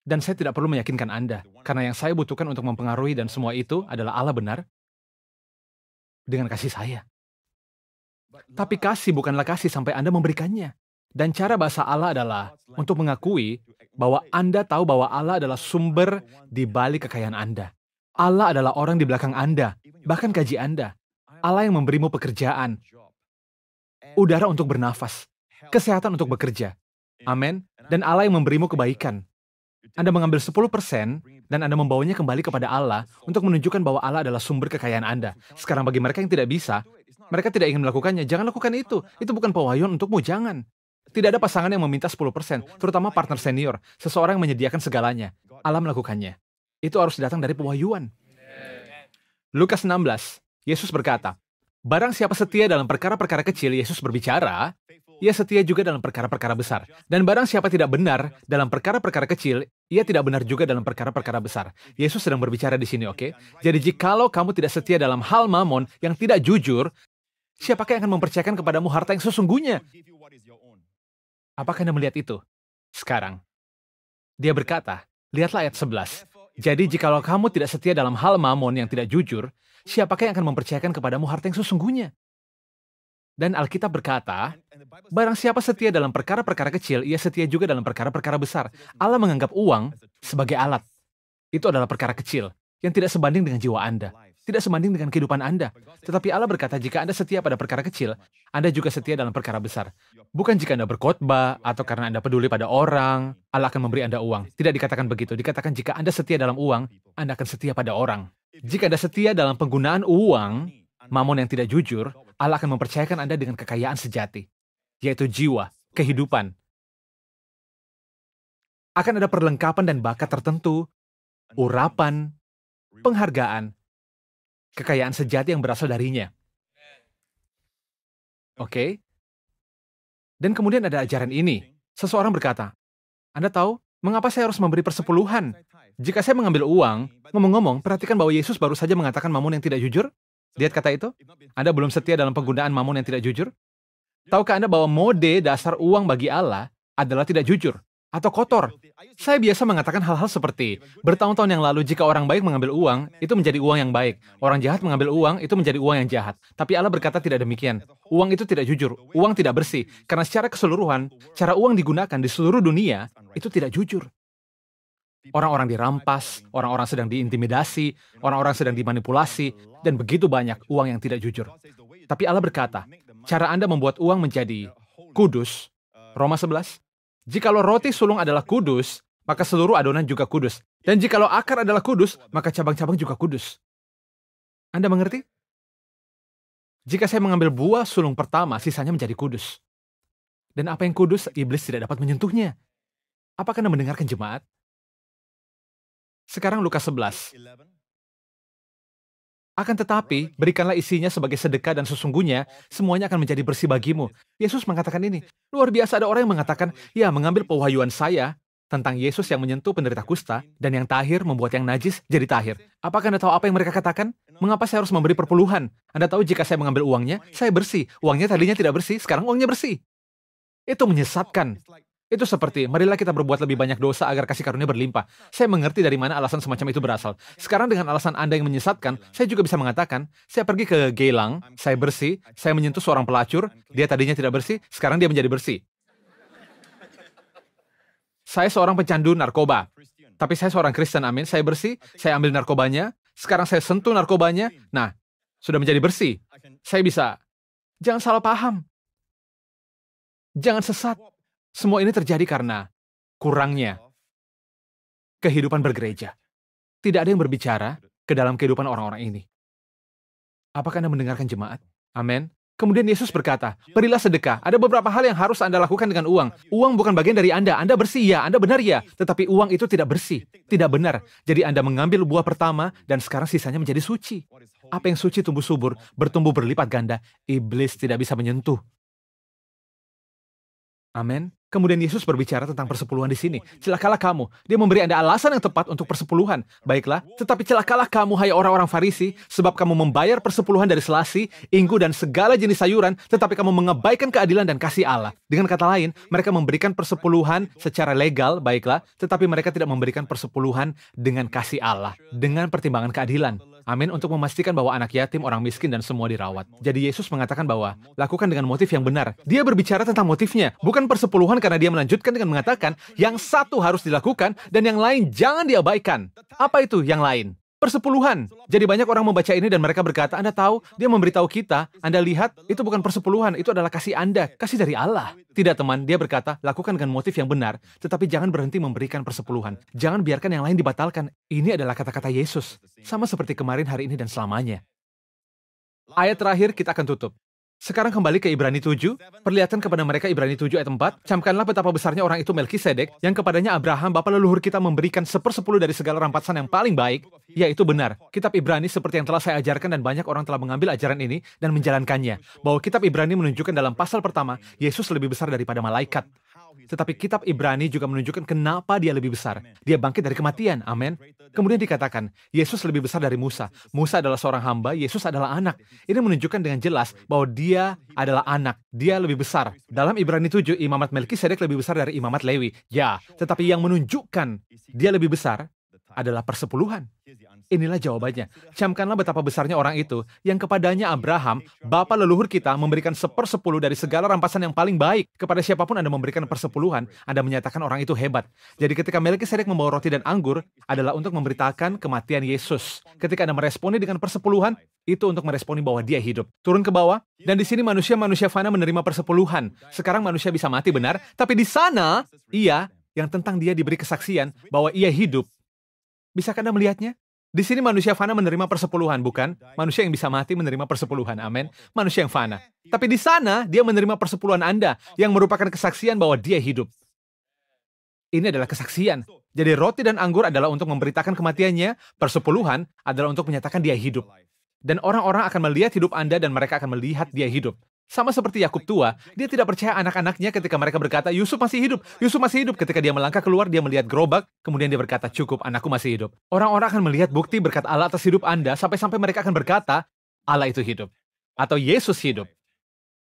Dan saya tidak perlu meyakinkan Anda. Karena yang saya butuhkan untuk mempengaruhi dan semua itu adalah Allah benar dengan kasih saya. Tapi kasih bukanlah kasih sampai Anda memberikannya. Dan cara bahasa Allah adalah untuk mengakui bahwa Anda tahu bahwa Allah adalah sumber di balik kekayaan Anda. Allah adalah orang di belakang Anda, bahkan gaji Anda. Allah yang memberimu pekerjaan, udara untuk bernafas, kesehatan untuk bekerja. Amin. Dan Allah yang memberimu kebaikan. Anda mengambil 10% dan Anda membawanya kembali kepada Allah untuk menunjukkan bahwa Allah adalah sumber kekayaan Anda. Sekarang bagi mereka yang tidak bisa, mereka tidak ingin melakukannya, jangan lakukan itu. Itu bukan pewahyuan untukmu, jangan. Tidak ada pasangan yang meminta 10%, terutama partner senior, seseorang yang menyediakan segalanya. Allah melakukannya. Itu harus datang dari pewahyuan. Lukas 16, Yesus berkata, Barang siapa setia dalam perkara-perkara kecil, Yesus berbicara, ia setia juga dalam perkara-perkara besar. Dan barang siapa tidak benar dalam perkara-perkara kecil, ia tidak benar juga dalam perkara-perkara besar. Yesus sedang berbicara di sini, oke? Jadi jikalau kamu tidak setia dalam hal mamon yang tidak jujur, siapakah yang akan mempercayakan kepadamu harta yang sesungguhnya? Apakah Anda melihat itu? Sekarang, dia berkata, lihatlah ayat 11. Jadi jikalau kamu tidak setia dalam hal mamon yang tidak jujur, siapakah yang akan mempercayakan kepadamu harta yang sesungguhnya? Dan Alkitab berkata, barang siapa setia dalam perkara-perkara kecil, ia setia juga dalam perkara-perkara besar. Allah menganggap uang sebagai alat. Itu adalah perkara kecil, yang tidak sebanding dengan jiwa Anda. Tidak sebanding dengan kehidupan Anda. Tetapi Allah berkata, jika Anda setia pada perkara kecil, Anda juga setia dalam perkara besar. Bukan jika Anda berkhotbah, atau karena Anda peduli pada orang, Allah akan memberi Anda uang. Tidak dikatakan begitu. Dikatakan jika Anda setia dalam uang, Anda akan setia pada orang. Jika Anda setia dalam penggunaan uang, mamon yang tidak jujur, Allah akan mempercayakan Anda dengan kekayaan sejati, yaitu jiwa, kehidupan. Akan ada perlengkapan dan bakat tertentu, urapan, penghargaan, kekayaan sejati yang berasal darinya. Oke? Dan kemudian ada ajaran ini. Seseorang berkata, Anda tahu, mengapa saya harus memberi persepuluhan? Jika saya mengambil uang, ngomong-ngomong, perhatikan bahwa Yesus baru saja mengatakan mamon yang tidak jujur. Lihat kata itu? Anda belum setia dalam penggunaan mamon yang tidak jujur? Tahukah Anda bahwa mode dasar uang bagi Allah adalah tidak jujur atau kotor? Saya biasa mengatakan hal-hal seperti, bertahun-tahun yang lalu jika orang baik mengambil uang, itu menjadi uang yang baik. Orang jahat mengambil uang, itu menjadi uang yang jahat. Tapi Allah berkata tidak demikian. Uang itu tidak jujur, uang tidak bersih. Karena secara keseluruhan, cara uang digunakan di seluruh dunia, itu tidak jujur. Orang-orang dirampas, orang-orang sedang diintimidasi, orang-orang sedang dimanipulasi, dan begitu banyak uang yang tidak jujur. Tapi Allah berkata, cara Anda membuat uang menjadi kudus, Roma 11, jikalau roti sulung adalah kudus, maka seluruh adonan juga kudus. Dan jikalau akar adalah kudus, maka cabang-cabang juga kudus. Anda mengerti? Jika saya mengambil buah sulung pertama, sisanya menjadi kudus. Dan apa yang kudus, iblis tidak dapat menyentuhnya. Apakah Anda mendengarkan jemaat? Sekarang Lukas 11. Akan tetapi, berikanlah isinya sebagai sedekah dan sesungguhnya, semuanya akan menjadi bersih bagimu. Yesus mengatakan ini. Luar biasa ada orang yang mengatakan, ya mengambil pewahyuan saya tentang Yesus yang menyentuh penderita kusta, dan yang tahir membuat yang najis jadi tahir. Apakah Anda tahu apa yang mereka katakan? Mengapa saya harus memberi perpuluhan? Anda tahu jika saya mengambil uangnya, saya bersih. Uangnya tadinya tidak bersih, sekarang uangnya bersih. Itu menyesatkan. Itu seperti, marilah kita berbuat lebih banyak dosa agar kasih karunia berlimpah. Saya mengerti dari mana alasan semacam itu berasal. Sekarang dengan alasan Anda yang menyesatkan, saya juga bisa mengatakan, saya pergi ke Geylang, saya bersih, saya menyentuh seorang pelacur, dia tadinya tidak bersih, sekarang dia menjadi bersih. Saya seorang pecandu narkoba, tapi saya seorang Kristen, amin. Saya bersih, saya ambil narkobanya, sekarang saya sentuh narkobanya, nah, sudah menjadi bersih. Saya bisa, jangan salah paham. Jangan sesat. Semua ini terjadi karena kurangnya kehidupan bergereja. Tidak ada yang berbicara ke dalam kehidupan orang-orang ini. Apakah Anda mendengarkan jemaat? Amin. Kemudian Yesus berkata, berilah sedekah. Ada beberapa hal yang harus Anda lakukan dengan uang. Uang bukan bagian dari Anda. Anda bersih ya, Anda benar ya. Tetapi uang itu tidak bersih, tidak benar. Jadi Anda mengambil buah pertama dan sekarang sisanya menjadi suci. Apa yang suci tumbuh subur, bertumbuh berlipat ganda. Iblis tidak bisa menyentuh. Amin. Kemudian Yesus berbicara tentang persepuluhan di sini. Celakalah kamu. Dia memberi Anda alasan yang tepat untuk persepuluhan. Baiklah, tetapi celakalah kamu, hai orang-orang Farisi, sebab kamu membayar persepuluhan dari selasi, inggu, dan segala jenis sayuran, tetapi kamu mengabaikan keadilan dan kasih Allah. Dengan kata lain, mereka memberikan persepuluhan secara legal, baiklah, tetapi mereka tidak memberikan persepuluhan dengan kasih Allah, dengan pertimbangan keadilan. Amin, untuk memastikan bahwa anak yatim, orang miskin, dan semua dirawat. Jadi Yesus mengatakan bahwa, lakukan dengan motif yang benar. Dia berbicara tentang motifnya, bukan persepuluhan karena dia melanjutkan dengan mengatakan, yang satu harus dilakukan, dan yang lain jangan diabaikan. Apa itu yang lain? Persepuluhan. Jadi banyak orang membaca ini dan mereka berkata, Anda tahu, dia memberitahu kita, Anda lihat, itu bukan persepuluhan, itu adalah kasih Anda, kasih dari Allah. Tidak teman, dia berkata, lakukan dengan motif yang benar, tetapi jangan berhenti memberikan persepuluhan. Jangan biarkan yang lain dibatalkan. Ini adalah kata-kata Yesus. Sama seperti kemarin, hari ini, dan selamanya. Ayat terakhir kita akan tutup. Sekarang kembali ke Ibrani 7, perlihatkan kepada mereka Ibrani 7 ayat 4, camkanlah betapa besarnya orang itu Melkisedek, yang kepadanya Abraham, bapa leluhur kita memberikan 1/10 dari segala rampasan yang paling baik. Ya, itu benar. Kitab Ibrani seperti yang telah saya ajarkan dan banyak orang telah mengambil ajaran ini dan menjalankannya, bahwa kitab Ibrani menunjukkan dalam pasal pertama, Yesus lebih besar daripada malaikat. Tetapi kitab Ibrani juga menunjukkan kenapa dia lebih besar. Dia bangkit dari kematian, amin. Kemudian dikatakan, Yesus lebih besar dari Musa. Musa adalah seorang hamba, Yesus adalah anak. Ini menunjukkan dengan jelas bahwa dia adalah anak. Dia lebih besar. Dalam Ibrani 7, imamat Melkisedek lebih besar dari imamat Lewi. Ya, tetapi yang menunjukkan dia lebih besar adalah persepuluhan. Inilah jawabannya. Camkanlah betapa besarnya orang itu, yang kepadanya Abraham, bapa leluhur kita, memberikan 1/10 dari segala rampasan yang paling baik. Kepada siapapun Anda memberikan persepuluhan, Anda menyatakan orang itu hebat. Jadi ketika Melkisedek membawa roti dan anggur, adalah untuk memberitakan kematian Yesus. Ketika Anda meresponi dengan persepuluhan, itu untuk meresponi bahwa dia hidup. Turun ke bawah, dan di sini manusia fana menerima persepuluhan. Sekarang manusia bisa mati, benar? Tapi di sana, ia, yang tentang dia diberi kesaksian bahwa ia hidup. Bisakah Anda melihatnya? Di sini manusia fana menerima persepuluhan, bukan? Manusia yang bisa mati menerima persepuluhan, amin. Manusia yang fana. Tapi di sana, dia menerima persepuluhan Anda, yang merupakan kesaksian bahwa dia hidup. Ini adalah kesaksian. Jadi roti dan anggur adalah untuk memberitakan kematiannya, persepuluhan adalah untuk menyatakan dia hidup. Dan orang-orang akan melihat hidup Anda dan mereka akan melihat dia hidup. Sama seperti Yakub tua, dia tidak percaya anak-anaknya ketika mereka berkata, Yusuf masih hidup, Yusuf masih hidup. Ketika dia melangkah keluar, dia melihat gerobak, kemudian dia berkata, cukup, anakku masih hidup. Orang-orang akan melihat bukti berkat Allah atas hidup Anda, sampai-sampai mereka akan berkata, Allah itu hidup. Atau Yesus hidup.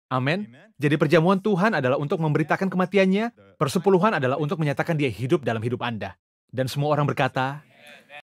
Amin. Jadi perjamuan Tuhan adalah untuk memberitakan kematiannya, persepuluhan adalah untuk menyatakan dia hidup dalam hidup Anda. Dan semua orang berkata,